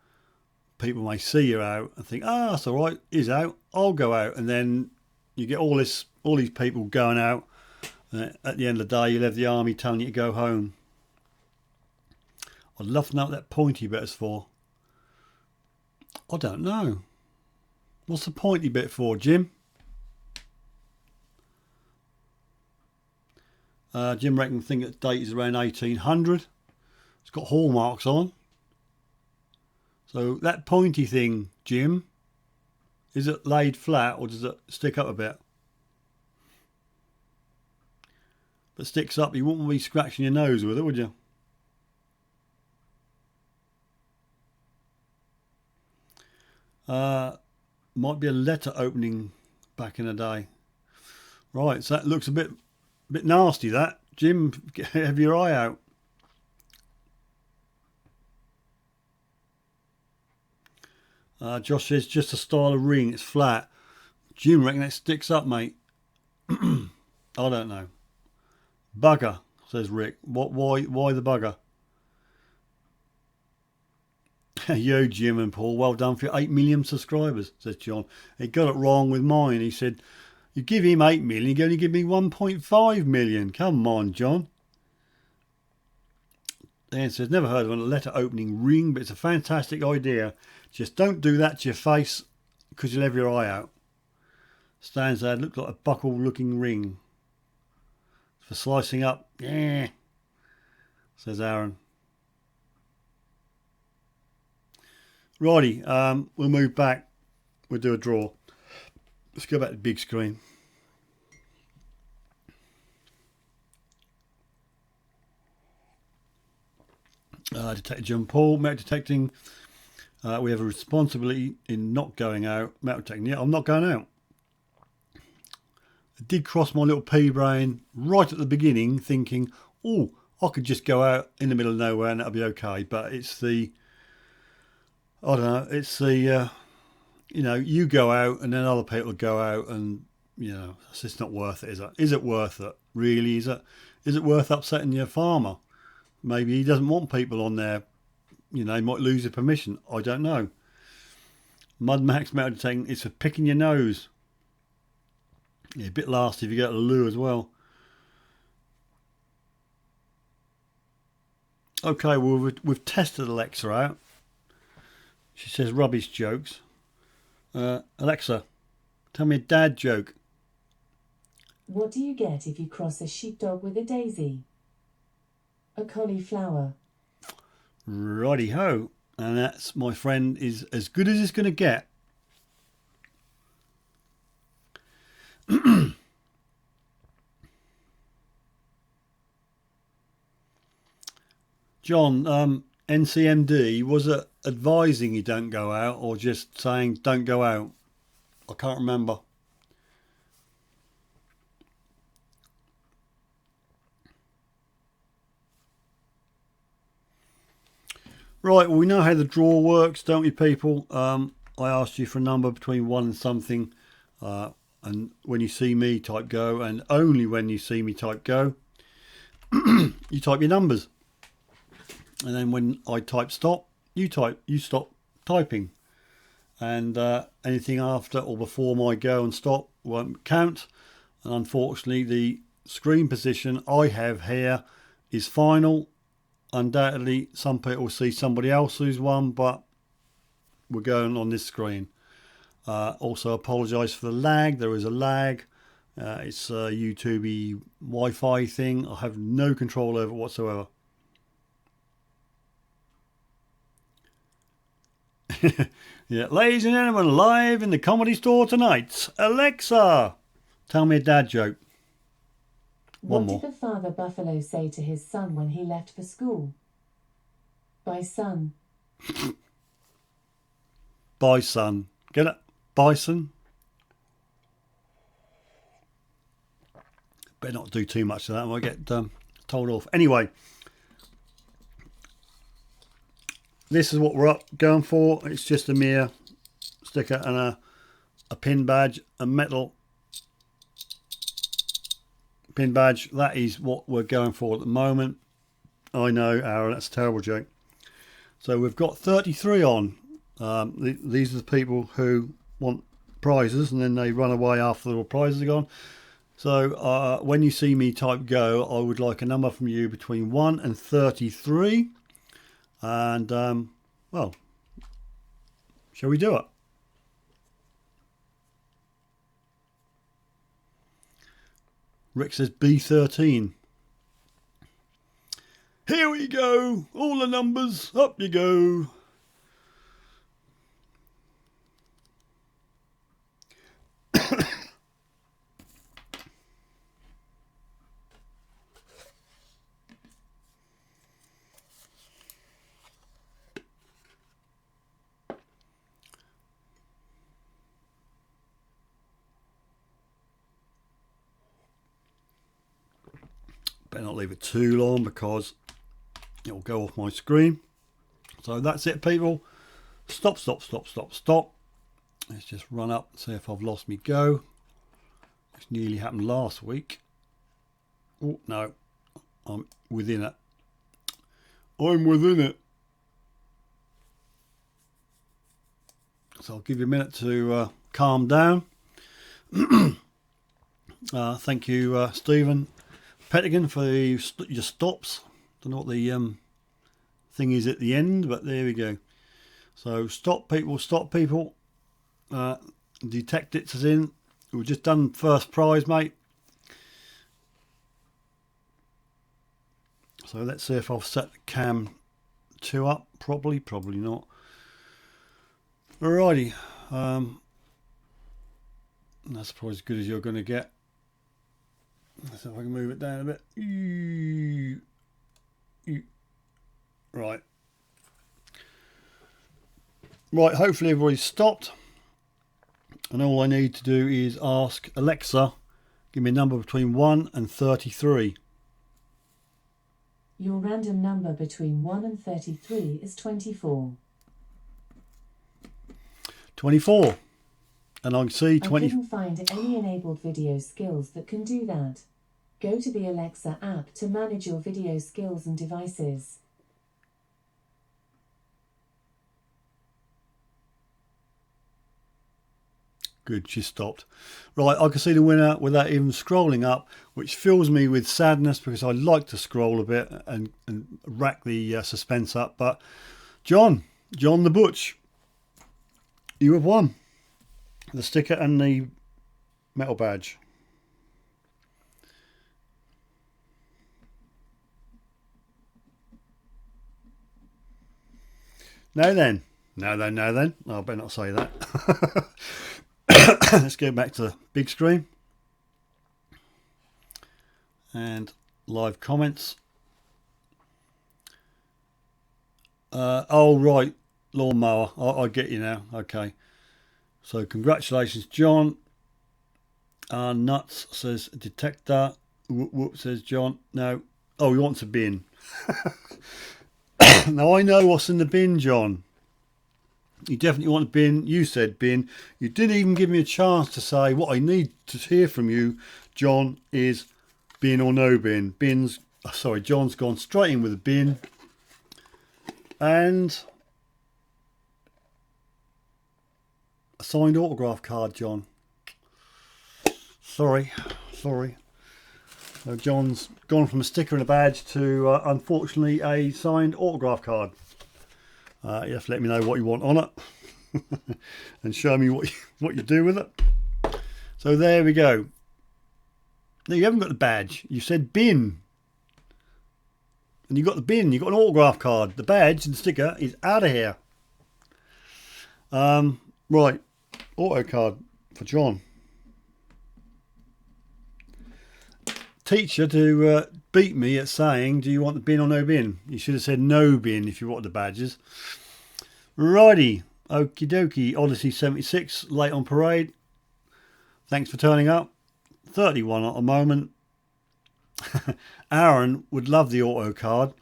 [SPEAKER 1] people may see you out and think, that's all right, he's out, I'll go out, and then you get all these people going out. At the end of the day, you'll have the army telling you to go home. I'd love to know what that pointy bit is for. I don't know. What's the pointy bit for, Jim? Jim reckons think that date is around 1800. It's got hallmarks on. So that pointy thing, Jim, is it laid flat or does it stick up a bit? If it sticks up, you wouldn't be scratching your nose with it, would you? Might be a letter opening back in the day. Right, so that looks a bit nasty, that. Jim, have your eye out. Josh says just a style of ring. It's flat. Jim reckon it sticks up, mate. I don't know. Bugger, says Rick. What? Why the bugger? Yo, Jim and Paul, well done for your 8 million subscribers, says John. He got it wrong with mine. He said, you give him 8 million, you only give me 1.5 million. Come on, John. Dan says, never heard of a letter opening ring, but it's a fantastic idea. Just don't do that to your face because you'll have your eye out. Stan said, looked like a buckle looking ring. For slicing up, yeah, says Aaron. Righty, we'll move back. We'll do a draw. Let's go back to the big screen. Detector John Paul, metal detecting. We have a responsibility in not going out. Metal detecting, yeah, I'm not going out. I did cross my little pea brain right at the beginning thinking, oh, I could just go out in the middle of nowhere and that'll be okay. But it's the, I don't know, it's the, you go out and then other people go out and, it's just not worth it, is it? Is it worth it? Really, is it worth upsetting your farmer? Maybe he doesn't want people on there. He might lose his permission. I don't know. Mud Max metal detecting, it's for picking your nose. Yeah, a bit nasty if you go to the loo as well. Okay, well, we've tested Alexa out. She says rubbish jokes. Alexa, tell me a dad joke.
[SPEAKER 2] What do you get if you cross a sheepdog with a daisy? A cauliflower.
[SPEAKER 1] Righty ho. And that's, my friend, is as good as it's going to get. John, NCMD, was it advising you don't go out or just saying don't go out? I can't remember. Right, well, we know how the draw works, don't we, people? I asked you for a number between 1 and something. And when you see me, type go. And only when you see me, type go. You type your numbers. And then when I type stop, you stop typing. And anything after or before my go and stop won't count. And unfortunately, the screen position I have here is final. Undoubtedly, some people will see somebody else who's won, but we're going on this screen. Also, apologise for the lag. There is a lag. It's a YouTube Wi-Fi thing. I have no control over it whatsoever. Yeah, ladies and gentlemen, live in the Comedy Store tonight. Alexa, tell me a dad joke. One more.
[SPEAKER 2] What did the father buffalo say to his son when he left for school? Bye, son.
[SPEAKER 1] Bye, son. Get it? Bison. Better not do too much of that. I might get told off. Anyway, this is what we're going for. It's just a mere sticker and a pin badge, a metal pin badge. That is what we're going for at the moment. I know, Aaron, that's a terrible joke. So we've got 33 on. These are the people who want prizes and then they run away after the prizes are gone. So when you see me type go, I would like a number from you between 1 and 33. And, well, shall we do it? Rick says B13. Here we go. All the numbers. Up you go. Better not leave it too long because it'll go off my screen. So that's it, people. Stop, stop, stop, stop, stop. Let's just run up and see if I've lost me go. This nearly happened last week. Oh, no. I'm within it. I'm within it. So I'll give you a minute to calm down. Thank you, Stephen Patchion, for your stops. Don't know what the thing is at the end, but there we go. So stop people, stop people. Detectorist is in. We've just done first prize, mate. So let's see if I've set the cam 2 up properly. Probably not. Alrighty. That's probably as good as you're going to get. Let's see if I can move it down a bit. Right. Right, hopefully everybody's stopped. And all I need to do is ask Alexa, give me a number between 1 and 33.
[SPEAKER 2] Your random number between 1 and 33 is 24.
[SPEAKER 1] 24. And I can see 20.
[SPEAKER 2] I couldn't find any enabled video skills that can do that. Go to the Alexa app to manage your video skills and devices.
[SPEAKER 1] Good, she stopped. Right, I can see the winner without even scrolling up, which fills me with sadness because I like to scroll a bit and rack the suspense up. But John the Butch, you have won the sticker and the metal badge. Now then. I better not say that. Let's go back to the big screen and live comments. Oh right, lawnmower. I get you now. Okay, so congratulations, John. Nuts says detector. Whoop whoop says John. No. Oh, he wants a bin. Now I know what's in the bin, John. You definitely want a bin. You said bin. You didn't even give me a chance to say what I need to hear from you, John, is bin or no bin. Bin's, sorry, John's gone straight in with a bin. And a signed autograph card, John. Sorry. So John's gone from a sticker and a badge to, unfortunately, a signed autograph card. You have to let me know what you want on it and show me what you do with it. So there we go. No, you haven't got the badge. You said bin. And you got the bin. You got an autograph card. The badge and the sticker is out of here. Right. Auto card for John. Teacher to beat me at saying, do you want the bin or no bin? You should have said no bin if you wanted the badges. Righty, okie dokie. Odyssey 76, late on parade. Thanks for turning up. 31 at the moment. Aaron would love the auto card.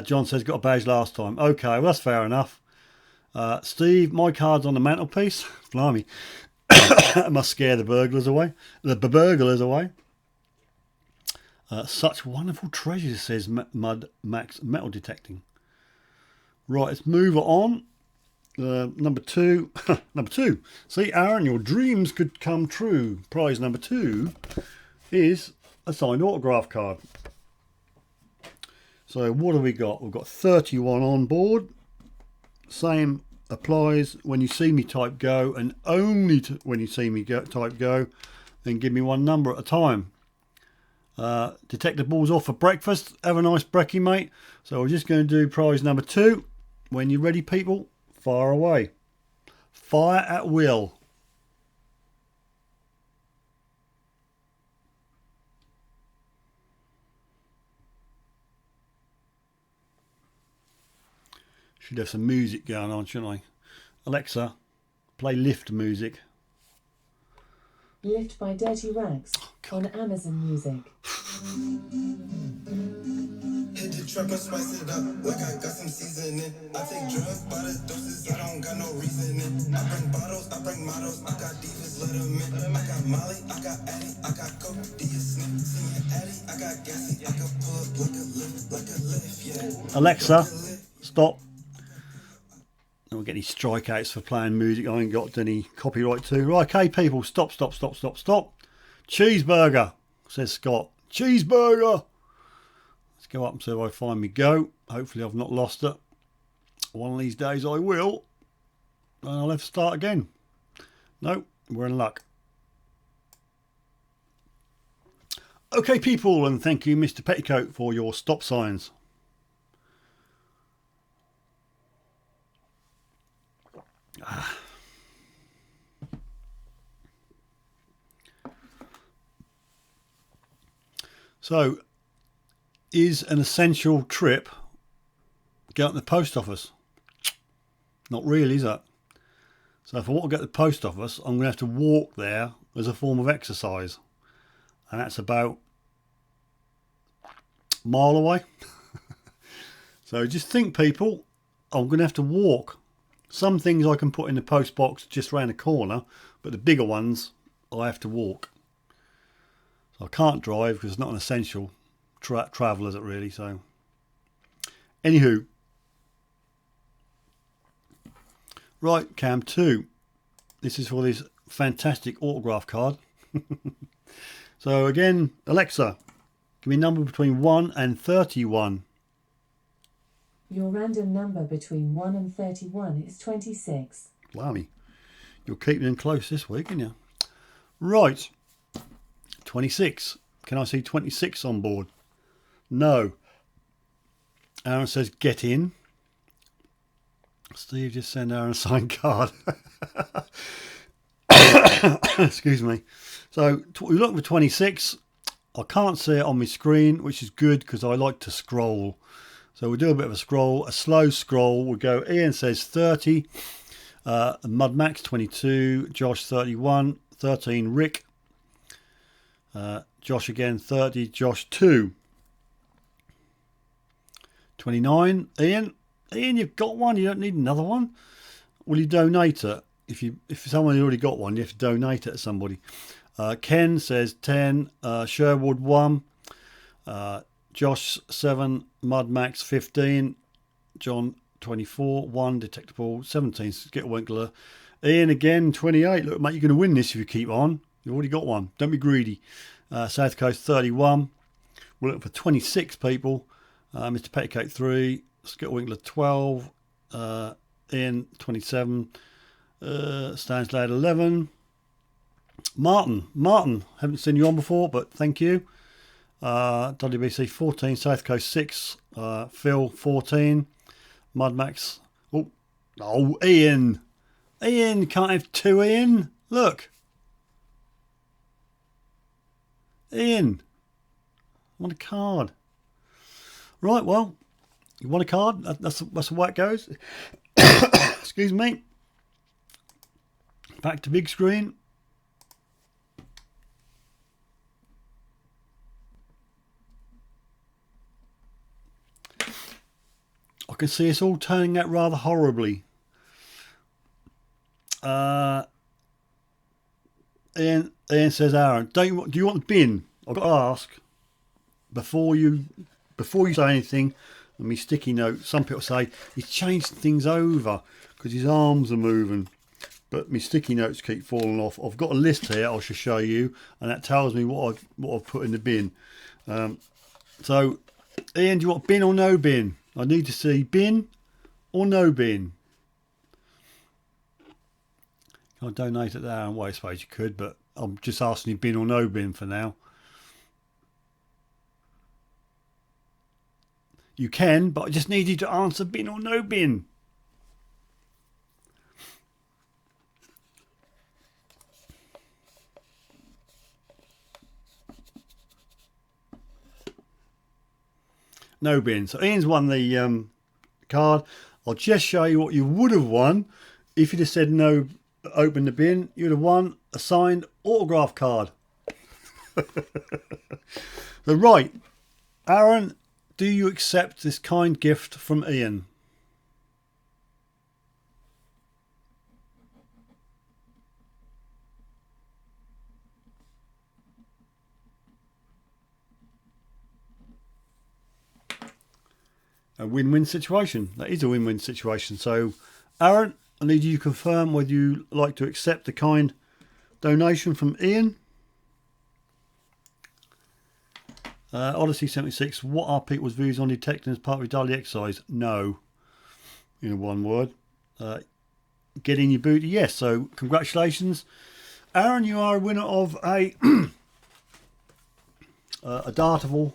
[SPEAKER 1] John says got a badge last time. Okay, well that's fair enough. Steve, my card's on the mantelpiece. Blimey. That must scare the burglars away. Such wonderful treasures, says Mud Max Metal Detecting. Right, let's move on. Number two. Number 2. See, Aaron, your dreams could come true. Prize number 2 is a signed autograph card. So what have we got? We've got 31 on board. Same applies when you see me type go, and only when you see me type go, then give me one number at a time. Detector balls off for breakfast. Have a nice brekkie, mate. So we're just going to do prize number 2. When you're ready, people, fire away. Fire at will. Should have some music going on, shouldn't I? Alexa, play Lift music.
[SPEAKER 2] Lift by Dirty Rags on Amazon Music.
[SPEAKER 3] Trap and spice it up like I got some seasoning. I take drugs by the doses, I don't got no reasoning. I bring bottles, I bring models, I got divas, let them in. I got Molly, I got Addy, I got Coke, do you sniff? See me Addy, I got gassy, I can pull up like a lift, yeah.
[SPEAKER 1] Alexa, stop. Don't get any strikeouts for playing music I ain't got any copyright to. Right, okay, people, stop. Cheeseburger, says Scott. Cheeseburger. Let's go up and see if I find me go. Hopefully I've not lost it. One of these days I will. And I'll have to start again. No, we're in luck. Okay, people, and thank you, Mr. Petticoat, for your stop signs. So, is an essential trip going to the post office? Not really, is it? So if I want to get to the post office, I'm going to have to walk there as a form of exercise. And that's about a mile away. So just think, people, I'm going to have to walk. Some things I can put in the post box just round the corner, but the bigger ones I have to walk. So I can't drive because it's not an essential travel, is it really? So, anywho, right, cam 2. This is for this fantastic autograph card. So again, Alexa, give me a number between 1 and 31.
[SPEAKER 2] Your random number between 1 and 31 is 26.
[SPEAKER 1] Blimey, you're keeping them close this week, aren't you? Right, 26. Can I see 26 on board? No. Aaron says get in. Steve just sent Aaron a signed card. Excuse me. So we look for 26. I can't see it on my screen, which is good because I like to scroll. So we'll do a bit of a scroll, a slow scroll. We'll go, Ian says 30, Mud Max 22, Josh 31, 13 Rick, Josh again 30, Josh 2, 29 Ian, you've got one, you don't need another one. Will you donate it? If someone already got one, you have to donate it to somebody. Ken says 10, Sherwood 1, Josh 7, Mud Max 15, John 24, 1, Detectable 17, Skitwinkler. Ian again 28. Look, mate, you're going to win this if you keep on. You've already got one. Don't be greedy. South Coast 31. We're looking for 26 people. Mr. Petticoat 3, Skitwinkler 12, Ian 27, Stan's Lad 11. Martin, haven't seen you on before, but thank you. WBC 14, South Coast 6, Phil 14, Mud Max. Oh, Ian, can't have two Ian. Look, Ian, I want a card. Right, well, you want a card? That's the way it goes. Excuse me. Back to big screen. I can see it's all turning out rather horribly. Ian says, Aaron, do you want the bin? I've got to ask before you say anything. And me sticky note. Some people say he's changed things over because his arms are moving, but my sticky notes keep falling off. I've got a list here I shall show you, and that tells me what I've put in the bin. So, Ian, do you want bin or no bin? I need to see bin or no bin. Can I donate it there? Well, I suppose you could, but I'm just asking you bin or no bin for now. You can, but I just need you to answer bin or no bin. No bin. So Ian's won the card. I'll just show you what you would have won if you'd have said no, open the bin. You'd have won a signed autograph card. So right, Aaron, do you accept this kind gift from Ian? A win-win situation. That is a win-win situation. So, Aaron, I need you to confirm whether you like to accept the kind donation from Ian. Odyssey 76. What are people's views on detecting as part of your daily exercise? No. In one word. Get in your booty. Yes. So, congratulations, Aaron. You are a winner of a a Dartable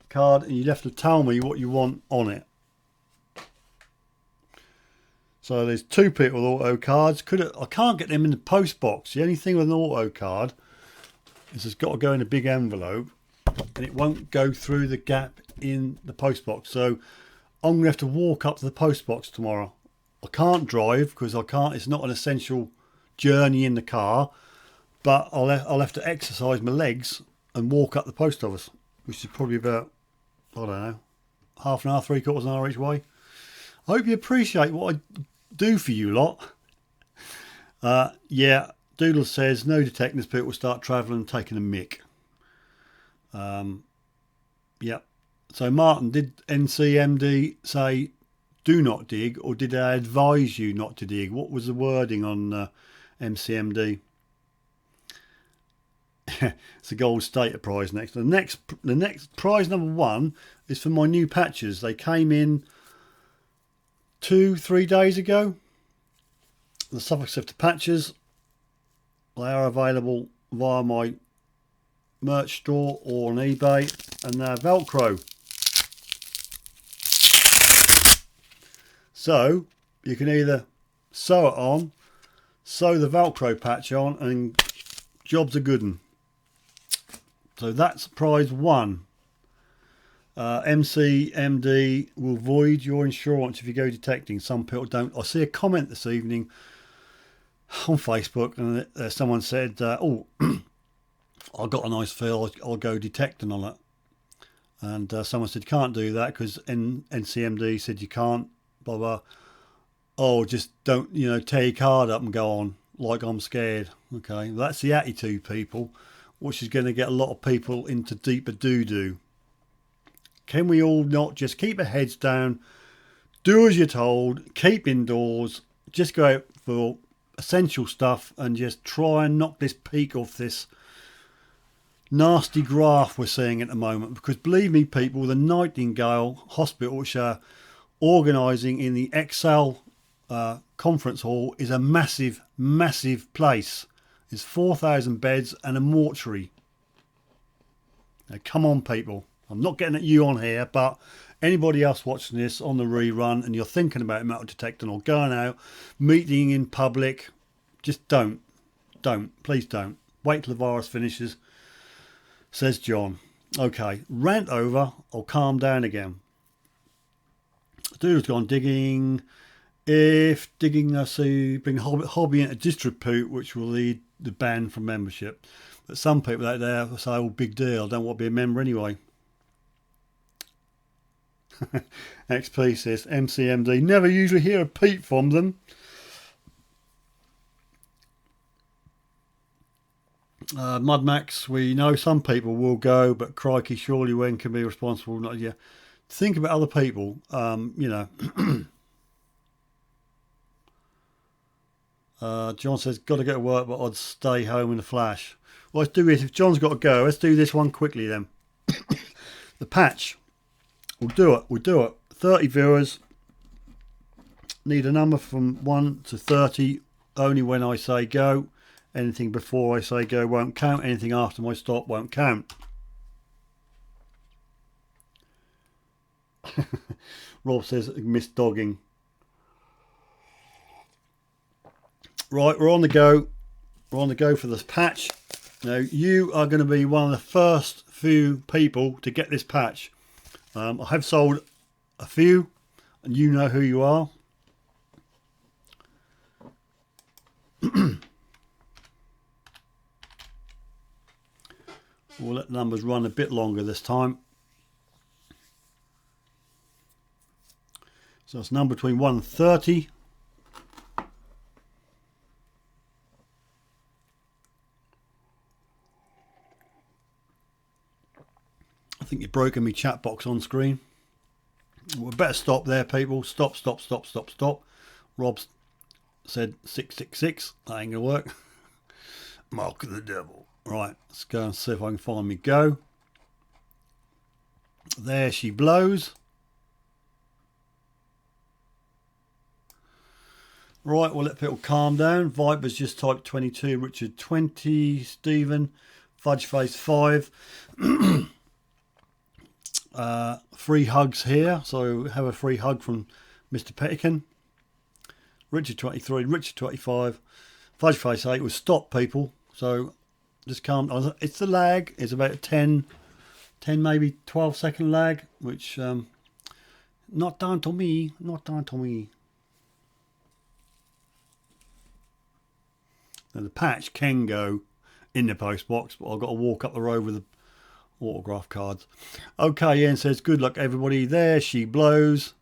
[SPEAKER 1] card, and you have to tell me what you want on it. So there's 2 people with auto cards. I can't get them in the post box. The only thing with an auto card is it's got to go in a big envelope, and it won't go through the gap in the post box. So I'm gonna have to walk up to the post box tomorrow. I can't drive because I can't. It's not an essential journey in the car, but I'll have to exercise my legs and walk up the post office, which is probably about, I don't know, half an hour, 3/4 of an hour each way. I hope you appreciate what I do for you lot. Yeah, Doodle says no detectors, people will start travelling and taking a mick. Yeah. So Martin, did NCMD say do not dig, or did they advise you not to dig? What was the wording on MCMD? It's a gold stater prize next. The next prize number 1 is for my new patches. They came in 2-3 days ago. The Suffolk Sifter patches. They are available via my merch store or on eBay, and they're Velcro. So you can either sew it on, sew the Velcro patch on, and job's a good one. So that's prize 1. MCMD will void your insurance if you go detecting. Some people don't. I see a comment this evening on Facebook, and someone said, oh, I got a nice feel, I'll go detecting on it. And someone said, can't do that because NCMD said you can't, blah, blah. Oh, just don't, tear your card up and go on like I'm scared. Okay, that's the attitude, people, which is going to get a lot of people into deeper doo-doo. Can we all not just keep our heads down, do as you're told, keep indoors, just go out for essential stuff and just try and knock this peak off this nasty graph we're seeing at the moment? Because believe me, people, the Nightingale Hospital, which are organising in the Excel conference hall, is a massive place. It's 4,000 beds and a mortuary. Now, come on, people. I'm not getting at you on here, but anybody else watching this on the rerun and you're thinking about metal detecting or going out, meeting in public, just don't. Please don't. Wait till the virus finishes, says John. Okay, rant over. I'll calm down again. Dude's gone digging. If digging, I see, bring hobby into disrepute, which will lead the ban from membership. But some people out there say, oh, big deal, I don't want to be a member anyway. XP says, MCMD, never usually hear a peep from them. Mud Max, we know some people will go, but crikey, surely when can be responsible? Not yeah. Think about other people, John says, got to go to work, but I'd stay home in a flash. Well, let's do this. If John's got to go, let's do this one quickly then. The patch. We'll do it. 30 viewers. Need a number from 1 to 30 only when I say go. Anything before I say go won't count. Anything after my stop won't count. Rob says, miss dogging. Right, we're on the go. We're on the go for this patch. Now, you are going to be one of the first few people to get this patch. I have sold a few, and you know who you are. We'll let the numbers run a bit longer this time. So it's a number between 1 and 30. I think you've broken me chat box on screen. We better stop there, people. Stop. Rob's said 666. That ain't gonna work. Mark of the devil. Right, let's go and see if I can find me go. There she blows. Right, we'll let people calm down. Viper's just typed 22, Richard 20, Stephen, Fudgeface 5. Free hugs here, so have a free hug from Mr. Patchion. Richard 23, Richard 25, Fudgeface 8 was stop, people. So just calm. It's the lag. It's about 10 maybe 12-second lag, which not down to me. Now the patch can go in the post box, but I've got to walk up the road with the autograph cards. Okay, Ian says, good luck everybody. There she blows.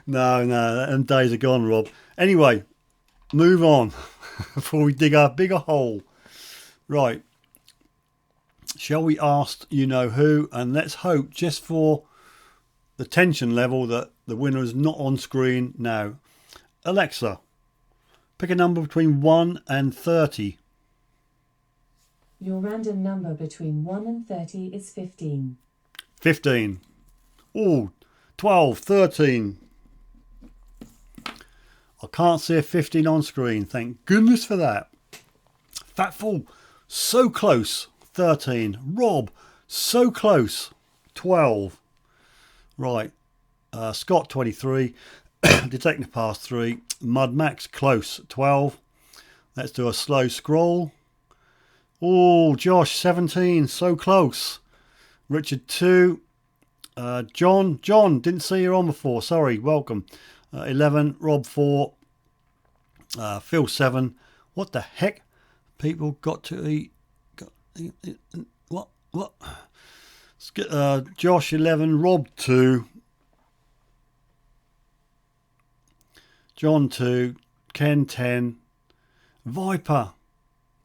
[SPEAKER 1] No, them days are gone, Rob. Anyway, move on before we dig a bigger hole. Right. Shall we ask you know who? And let's hope, just for the tension level, that the winner is not on screen now. Alexa, pick a number between 1 and 30.
[SPEAKER 2] Your random number between 1 and 30 is 15.
[SPEAKER 1] 15. Oh, 12, 13. I can't see a 15 on screen. Thank goodness for that. Fatful, so close. 13. Rob, so close. 12. Right. Scott, 23. Detective Pass 3. Mud Max, close. 12. Let's do a slow scroll. Oh, Josh, 17. So close. Richard, 2. John, didn't see you on before. Sorry, welcome. 11. Rob, 4. Phil, 7. What the heck? People got to eat. What? Josh, 11. Rob, 2. John, 2. Ken, 10. Viper,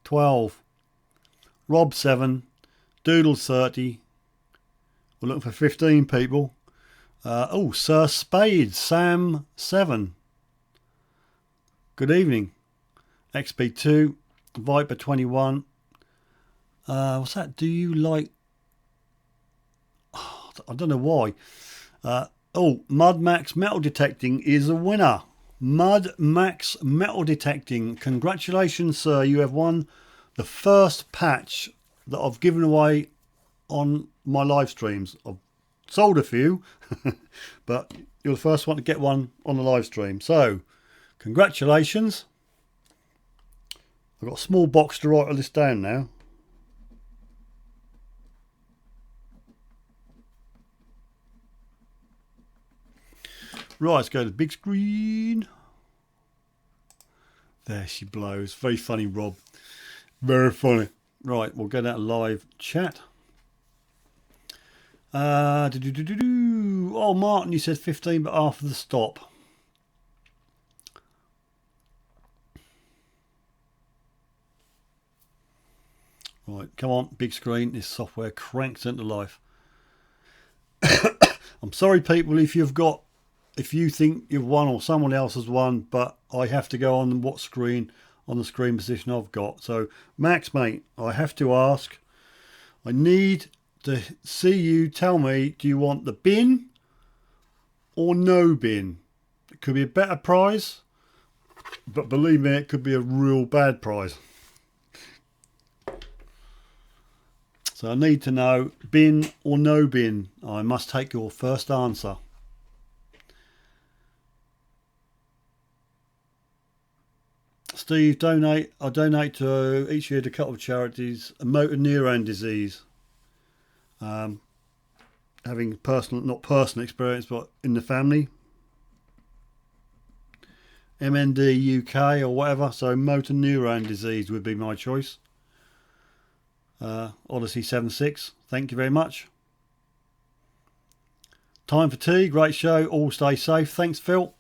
[SPEAKER 1] 12. Rob, 7. Doodles, 30. We're looking for 15 people. Sir Spade, Sam, 7. Good evening. XP, 2. Viper, 21. What's that? Do you like... I don't know why. Mud Max Metal Detecting is a winner. Mud Max Metal Detecting. Congratulations, sir. You have won the first patch that I've given away on my live streams. I've sold a few, but you're the first one to get one on the live stream. So, congratulations. I've got a small box to write all this down now. Right, let's go to the big screen. There she blows. Very funny, Rob. Very funny. Right, we'll go down to live chat. Oh, Martin, you said 15, but after the stop. Right, come on, big screen. This software cranks into life. I'm sorry, people, if you think you've won or someone else has won, but I have to go on what screen, on the screen position I've got. So, Max, mate, I have to ask. I need to see you tell me, do you want the bin or no bin? It could be a better prize, but believe me, it could be a real bad prize. So I need to know, bin or no bin. I must take your first answer. Steve, I donate to each year to a couple of charities. A motor neurone disease. Having not personal experience, but in the family. MND UK or whatever. So motor neurone disease would be my choice. Odyssey 76. Thank you very much. Time for tea. Great show. All stay safe. Thanks, Phil.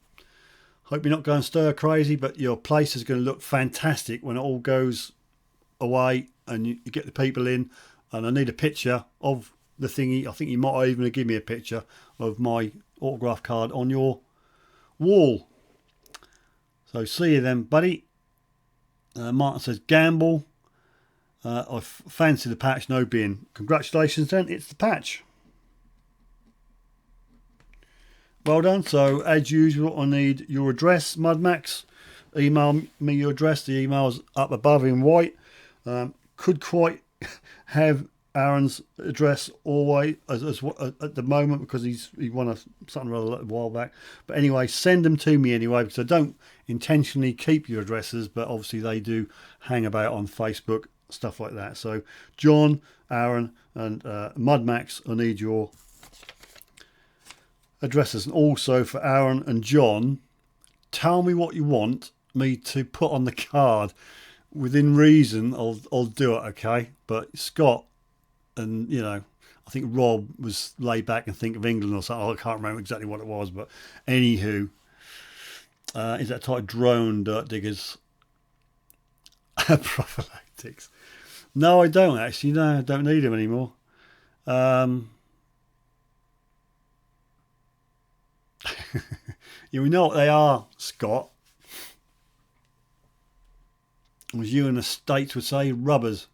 [SPEAKER 1] Hope you're not going stir crazy, but your place is going to look fantastic when it all goes away and you get the people in. And I need a picture of the thingy. I think you might even give me a picture of my autograph card on your wall. So see you then, buddy. Martin says gamble. I fancy the patch, no bin. Congratulations then, it's the patch. Well done. So as usual, I need your address, Mudmax. Email me your address. The email's up above in white. Could quite have Aaron's address always as at the moment because he won something rather a while back. But anyway, send them to me anyway because I don't intentionally keep your addresses, but obviously they do hang about on Facebook, stuff like that. So John, Aaron, and Mudmax, I need your addresses. And also for Aaron and John, tell me what you want me to put on the card. Within reason, I'll do it, okay? But Scott and, you know, I think Rob was laid back and think of England or something. I can't remember exactly what it was, but anywho, is that type of drone dirt diggers prophylactics? No, I don't actually. No, I don't need them anymore. Yeah, we know what they are, Scott. As you in the States would say, rubbers.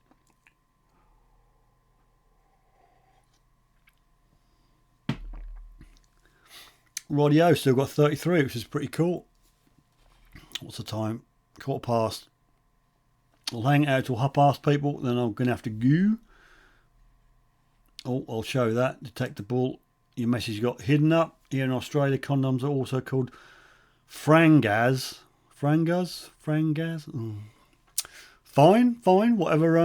[SPEAKER 1] Radio still got 33, which is pretty cool. What's the time? 1:15. I'll hang out till 1:30, people. Then I'm going to have to go. Oh, I'll show that. Detectable. Your message got hidden up. Here in Australia, condoms are also called frangas. Frangas? Frangas? Fine, whatever,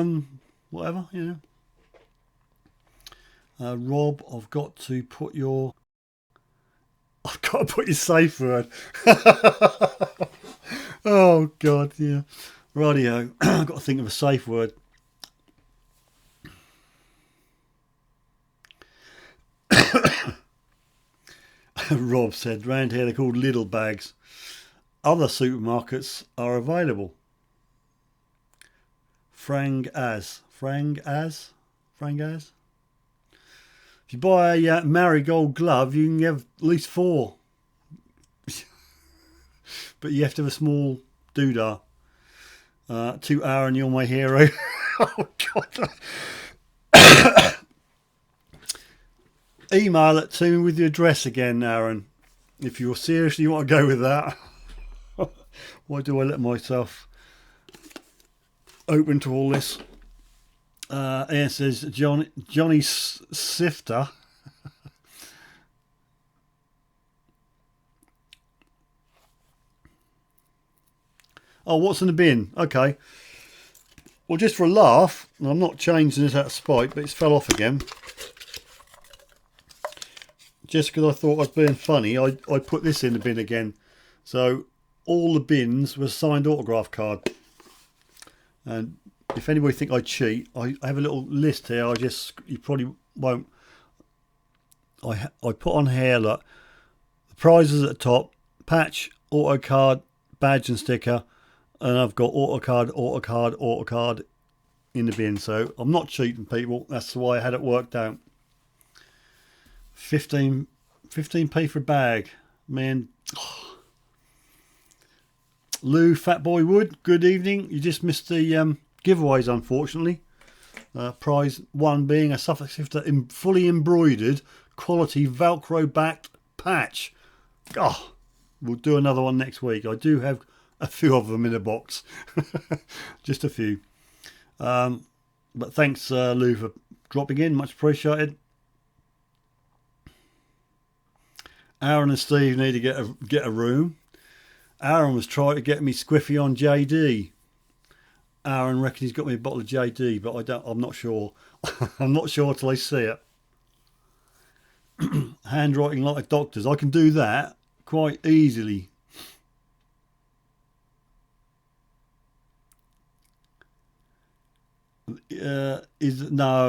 [SPEAKER 1] you know. Rob, I've got to put your safe word. Oh God, yeah. Radio. I've got to think of a safe word. Rob said, round here they're called little bags. Other supermarkets are available. Frangas. If you buy a marigold glove, you can have at least 4. But you have to have a small doodah. To Aaron, you're my hero. Oh, God. Email it to me with your address again, Aaron. If you seriously want to go with that. Why do I let myself open to all this? Ian says Johnny Sifter. Oh, what's in the bin? Okay. Well, just for a laugh, and I'm not changing this out of spite, but it's fell off again. Just because I thought I was being funny, I put this in the bin again. So all the bins were signed autograph card. And if anybody think I cheat, I have a little list here. You probably won't. I put on here, look, the prizes at the top, patch, auto card, badge and sticker, and I've got auto card in the bin. So I'm not cheating, people. That's the way I had it worked out. 15p for a bag, man. Lou Fatboy Wood, good evening. You just missed the giveaways, unfortunately. Prize 1 being a Suffolk Sifter fully embroidered quality Velcro backed patch. Oh, we'll do another one next week. I do have a few of them in a box. Just a few. But thanks, Lou, for dropping in. Much appreciated. Aaron and Steve need to get a room. Aaron was trying to get me squiffy on JD. Aaron reckons he's got me a bottle of JD, but I'm not sure. I'm not sure till I see it. Handwriting like doctors. I can do that quite easily. No,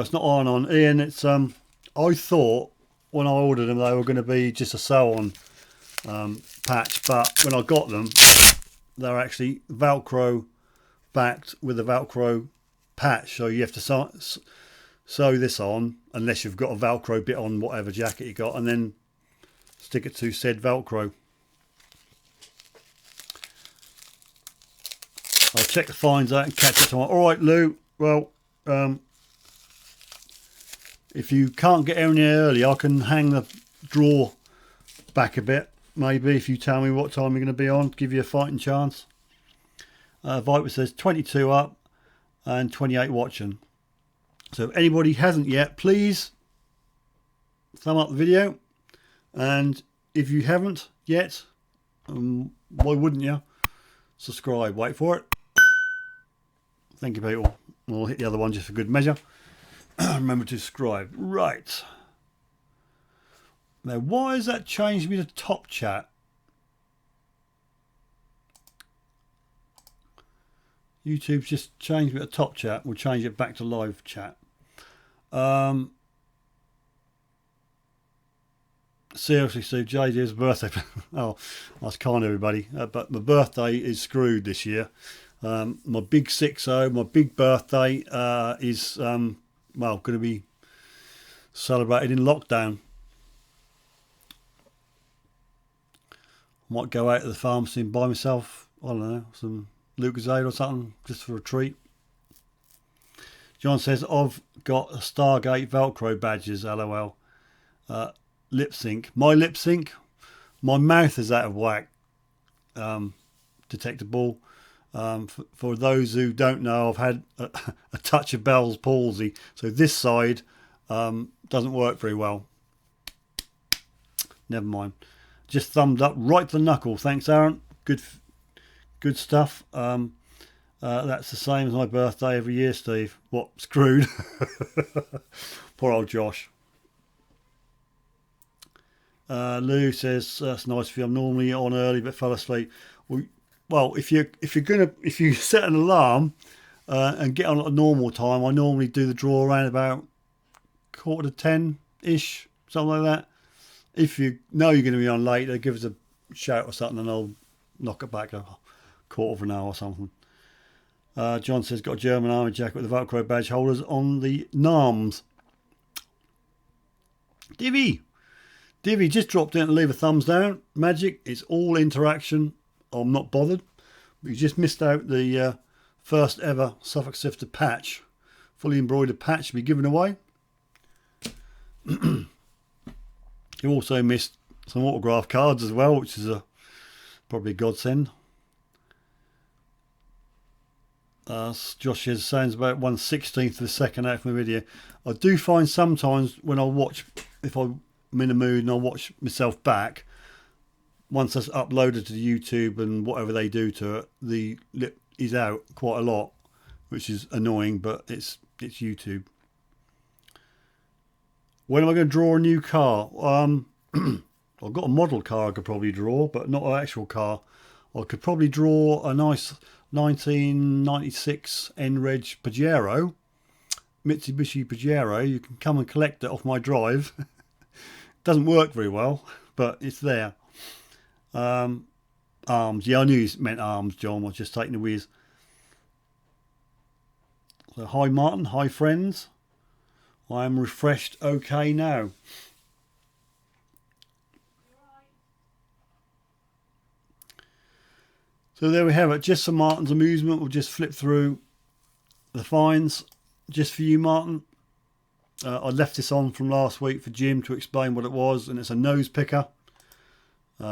[SPEAKER 1] it's not on. Ian, it's I thought when I ordered them, they were going to be just a sew-on patch, but when I got them, they're actually Velcro backed with a Velcro patch, so you have to sew this on, unless you've got a Velcro bit on whatever jacket you got, and then stick it to said Velcro. I'll check the fines out and catch it tomorrow. All right, Lou. Well, if you can't get any early, I can hang the drawer back a bit. Maybe if you tell me what time you're going to be on, give you a fighting chance. Viper says 22 up and 28 watching. So if anybody hasn't yet, please thumb up the video. And if you haven't yet, why wouldn't you? Subscribe. Wait for it. Thank you, people. We'll hit the other one just for good measure. Remember to subscribe. Right. Now, why has that changed me to top chat? YouTube's just changed me to top chat. We'll change it back to live chat. Seriously, Steve, JJ's birthday. Oh, that's kind, everybody. But my birthday is screwed this year. My big 6-0, my big birthday is well, going to be celebrated in lockdown. Might go out to the pharmacy and buy myself, I don't know, some Lucozade or something, just for a treat. John says, I've got a Stargate Velcro badges, lol. Lip sync. My lip sync? My mouth is out of whack. Detectable. For those who don't know, I've had a touch of Bell's palsy, so this side doesn't work very well. Never mind. Just thumbed up right to the knuckle. Thanks, Aaron. Good stuff. That's the same as my birthday every year, Steve. What? Screwed? Poor old Josh. Lou says that's nice of you. I'm normally on early but fell asleep. Well, if you set an alarm and get on at a normal time, I normally do the draw around about 9:45-ish, something like that. If you know you're going to be on later, give us a shout or something, and I'll knock it back a quarter of an hour or something. John says got a German army jacket with the Velcro badge holders on the NARMs. Divvy just dropped in to leave a thumbs down. Magic, it's all interaction. I'm not bothered. But you just missed out the first ever Suffolk Sifter patch, fully embroidered patch to be given away. You also missed some autograph cards as well, which is probably a godsend. Josh says sounds about 1/16 of a second out from the video. I do find sometimes when I watch, if I'm in a mood and I watch myself back, once that's uploaded to YouTube and whatever they do to it, the lip is out quite a lot, which is annoying, but it's YouTube. When am I going to draw a new car? I've got a model car I could probably draw, but not an actual car. I could probably draw a nice 1996 N-Reg Pajero, Mitsubishi Pajero. You can come and collect it off my drive. Doesn't work very well, but it's there. Arms. Yeah, I knew you meant arms, John. I was just taking the whiz. So, hi, Martin. Hi, friends. I am refreshed okay now. So there we have it. Just for Martin's amusement, we'll just flip through the fines. Just for you, Martin. I left this on from last week for Jim to explain what it was, and it's a nose picker.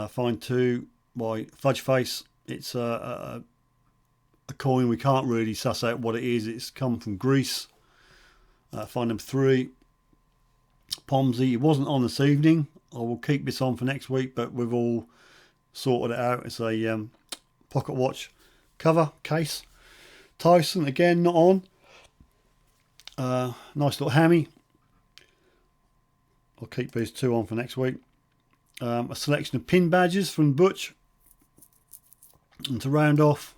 [SPEAKER 1] Fine 2 by Fudge Face. It's a coin we can't really suss out what it is. It's come from Greece. Fine number 3. Pomsey. It wasn't on this evening. I will keep this on for next week, but we've all sorted it out. It's a pocket watch cover case. Tyson again, not on. Nice little hammy. I'll keep these 2 on for next week. A selection of pin badges from Butch, and to round off,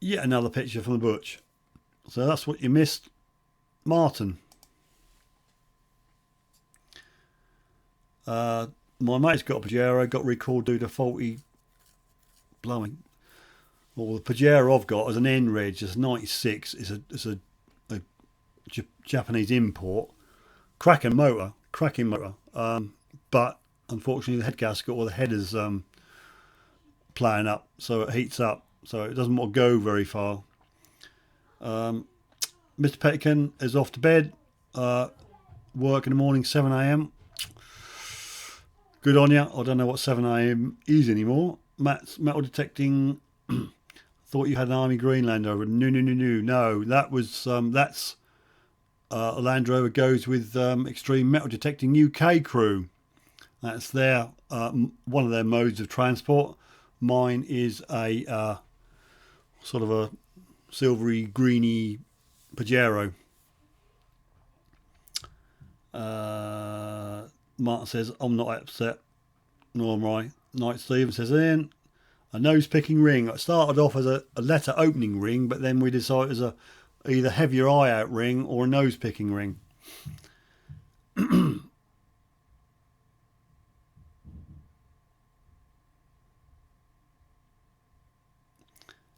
[SPEAKER 1] yet another picture from the Butch. So that's what you missed, Martin. My mate's got a Pajero, got recalled due to faulty blowing. Well, the Pajero I've got is an N-Reg, it's 96. It's a Japanese import. Cracking motor. But unfortunately the head gasket or the header's playing up, so it heats up, so it doesn't want to go very far. Mr. Patchion is off to bed. Work in the morning, 7 a.m. Good on you. I don't know what 7 a.m. is anymore. Matt's metal detecting. Thought you had an Army Green Land Rover. No. That was that's a Land Rover goes with Extreme Metal Detecting UK crew. That's their one of their modes of transport. Mine is a sort of a silvery greeny Pajero. Martin says, I'm not upset, nor am I. Knight Stephen says, Ian, a nose picking ring. It started off as a letter opening ring, but then we decided as a either heavier eye out ring or a nose picking ring.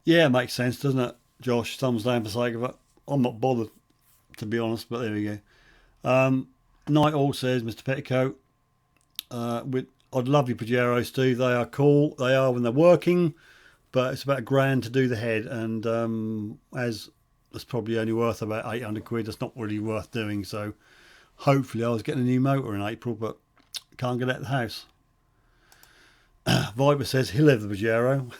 [SPEAKER 1] Yeah, it makes sense, doesn't it, Josh? Thumbs down for sake of it. I'm not bothered, to be honest, but there we go. Night All says, Mr. Petticoat, I'd love your Pajero, Steve. They are cool. They are when they're working, but it's about £1,000 to do the head, and as it's probably only worth about 800 quid, that's not really worth doing. So hopefully I was getting a new motor in April, but can't get out of the house. Viper says he'll have the Pajero.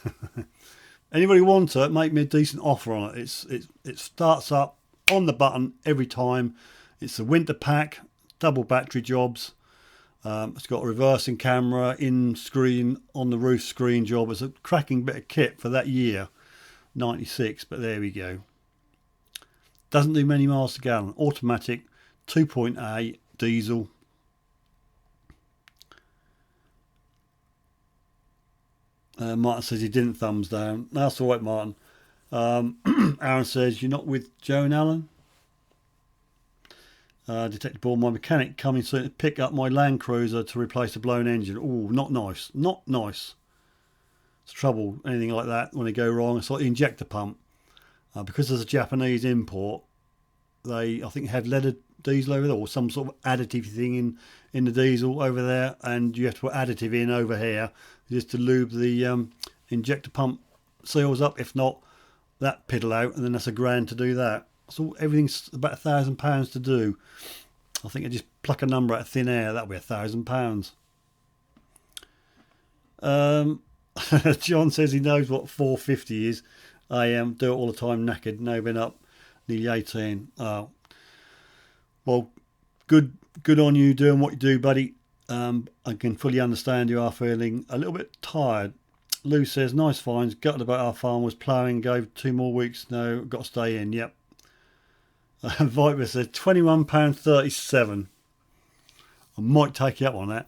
[SPEAKER 1] Anybody wants it, make me a decent offer on it. It starts up on the button every time. It's a winter pack, double battery jobs. It's got a reversing camera, in screen, on the roof screen job. It's a cracking bit of kit for that year, 96, but there we go. Doesn't do many miles to gallon. Automatic, 2.8 diesel. Martin says he didn't thumbs down. That's all right, Martin. Aaron says, you're not with Joe and Alan? Detective Ball, my mechanic coming soon to pick up my Land Cruiser to replace the blown engine. Oh, not nice. Not nice. It's trouble, anything like that, when they go wrong. It's like the injector pump. Because there's a Japanese import, they, I think, had leaded diesel over there, or some sort of additive thing in the diesel over there, and you have to put additive in over here just to lube the injector pump seals up. If not, that piddle out, and then that's £1,000 to do that. So everything's about £1,000 to do. I think I just pluck a number out of thin air. That'll be £1,000. John says he knows what 450 is. I do it all the time, knackered. No, been up nearly 18. Well, good on you doing what you do, buddy. I can fully understand you are feeling a little bit tired. Lou says, nice finds. Gutted about our farm was ploughing. Gave 2 more weeks. No, got to stay in. Yep. Viper says £21.37. I might take you up on that.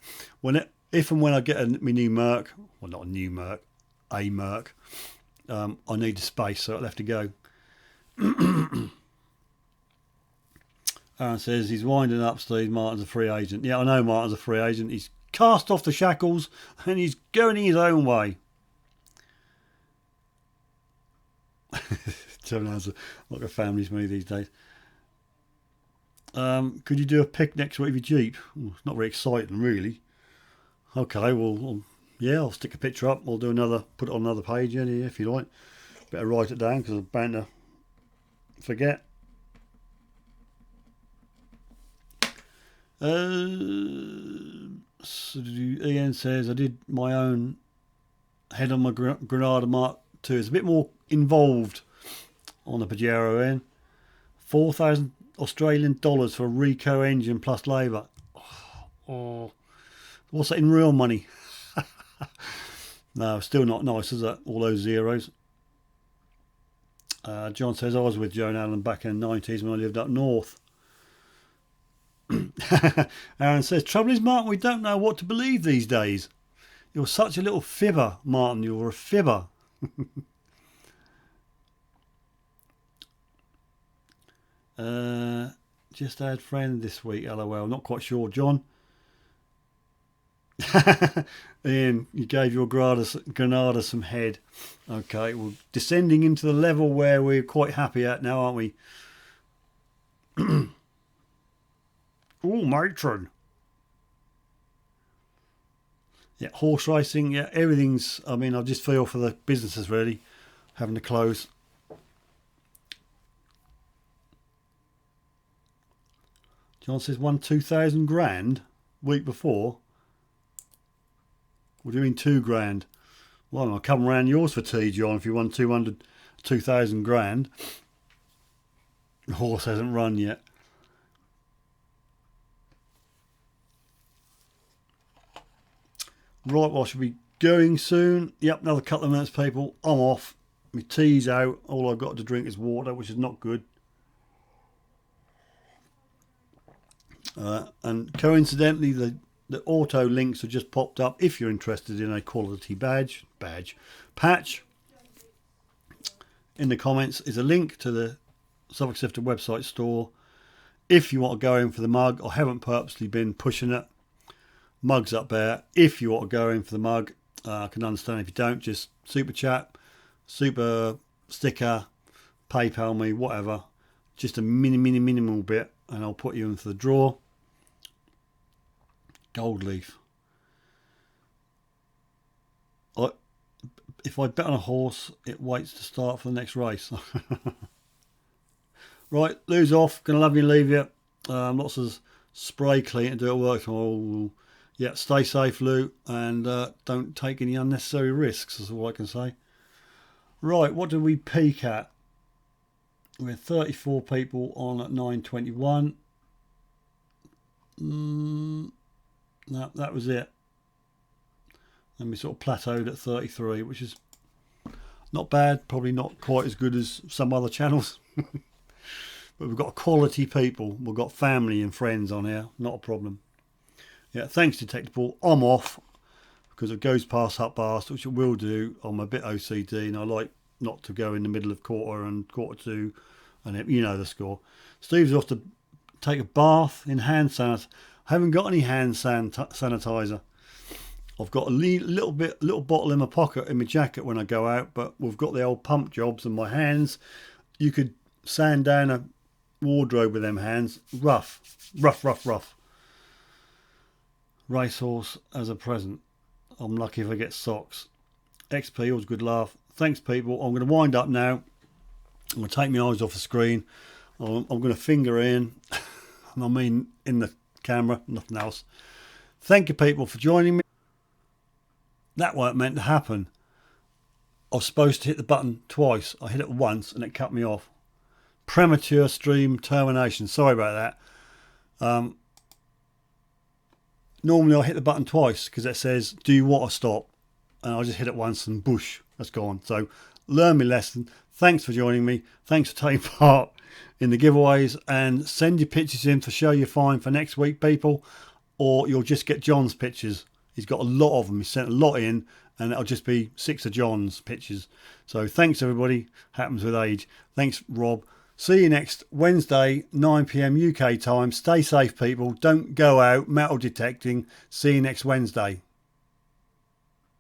[SPEAKER 1] If and when I get my new Merc, well, not a new Merc, a Merc, I need the space, so I'll have to go. Aaron says he's winding up, Steve. Martin's a free agent. Yeah, I know Martin's a free agent. He's cast off the shackles and he's going his own way. Sounds like a family to me these days. Could you do a pic next week with your Jeep? It's not very exciting, really. Okay, well, yeah, I'll stick a picture up. I'll do another, put it on another page, yeah, if you like. Better write it down because I'm bound to forget. So Ian says I did my own head on my Granada Mark II. It's a bit more involved on the Pajero end. 4,000 Australian dollars for a Rico engine plus labour. Oh, what's that in real money? No, still not nice, is it? All those zeros. John says I was with Joan Allen back in the 90s when I lived up north. Aaron says, trouble is, Martin, we don't know what to believe these days. You're such a little fibber, Martin. You're a fibber. Just had friend this week, lol. Not quite sure, John. Ian, you gave your Granada some head. Okay, we're descending into the level where we're quite happy at now, aren't we? Oh, matron. Yeah, horse racing. Yeah, everything's. I mean, I just feel for the businesses really having to close. John says won 2,000 grand week before. What do you mean 2 grand? Well, I'll come round yours for tea, John, if you won 2,000 grand. The horse hasn't run yet. Right, well, I should be going soon. Yep, another couple of minutes, people. I'm off. My tea's out. All I've got to drink is water, which is not good. And coincidentally, the auto links have just popped up if you're interested in a quality patch. In the comments is a link to the Suffolk Sifter website store. If you want to go in for the mug, I haven't purposely been pushing it. Mug's up there. If you want to go in for the mug, I can understand if you don't. Just super chat, super sticker, PayPal me, whatever. Just a minimal bit, and I'll put you in for the draw. Gold leaf. If I bet on a horse, it waits to start for the next race. Right, lose off. Gonna love you and leave you. Lots of spray clean to do at work. Oh, yeah, stay safe, Lou, and don't take any unnecessary risks. That's all I can say. Right, what did we peak at? We're 34 people on at 9:21. No, that was it. And we sort of plateaued at 33, which is not bad. Probably not quite as good as some other channels. But we've got quality people. We've got family and friends on here. Not a problem. Yeah, thanks, Detectable. I'm off because it goes past /, which it will do. I'm a bit OCD and I like not to go in the middle of quarter and quarter to, and you know the score. Steve's off to take a bath in hand sanitizer. I haven't got any hand sanitizer. I've got a little bottle in my pocket in my jacket when I go out, but we've got the old pump jobs and my hands. You could sand down a wardrobe with them hands. Rough. Racehorse as a present. I'm lucky if I get socks. XP, always good laugh. Thanks, people. I'm going to wind up now. I'm going to take my eyes off the screen. I'm going to finger in. I mean in the camera, nothing else. Thank you, people, for joining me. That weren't meant to happen. I was supposed to hit the button twice. I hit it once and it cut me off. Premature stream termination. Sorry about that. Normally I hit the button twice because it says, do you want to stop? And I just hit it once and boosh, that's gone. So learn my lesson. Thanks for joining me. Thanks for taking part in the giveaways, and send your pictures in for show you fine for next week, people, or you'll just get John's pictures. He's got a lot of them. He sent a lot in, and it'll just be 6 of John's pictures. So thanks, everybody. Happens with age. Thanks, Rob. See you next Wednesday, 9 PM UK time. Stay safe, people. Don't go out metal detecting. See you next Wednesday.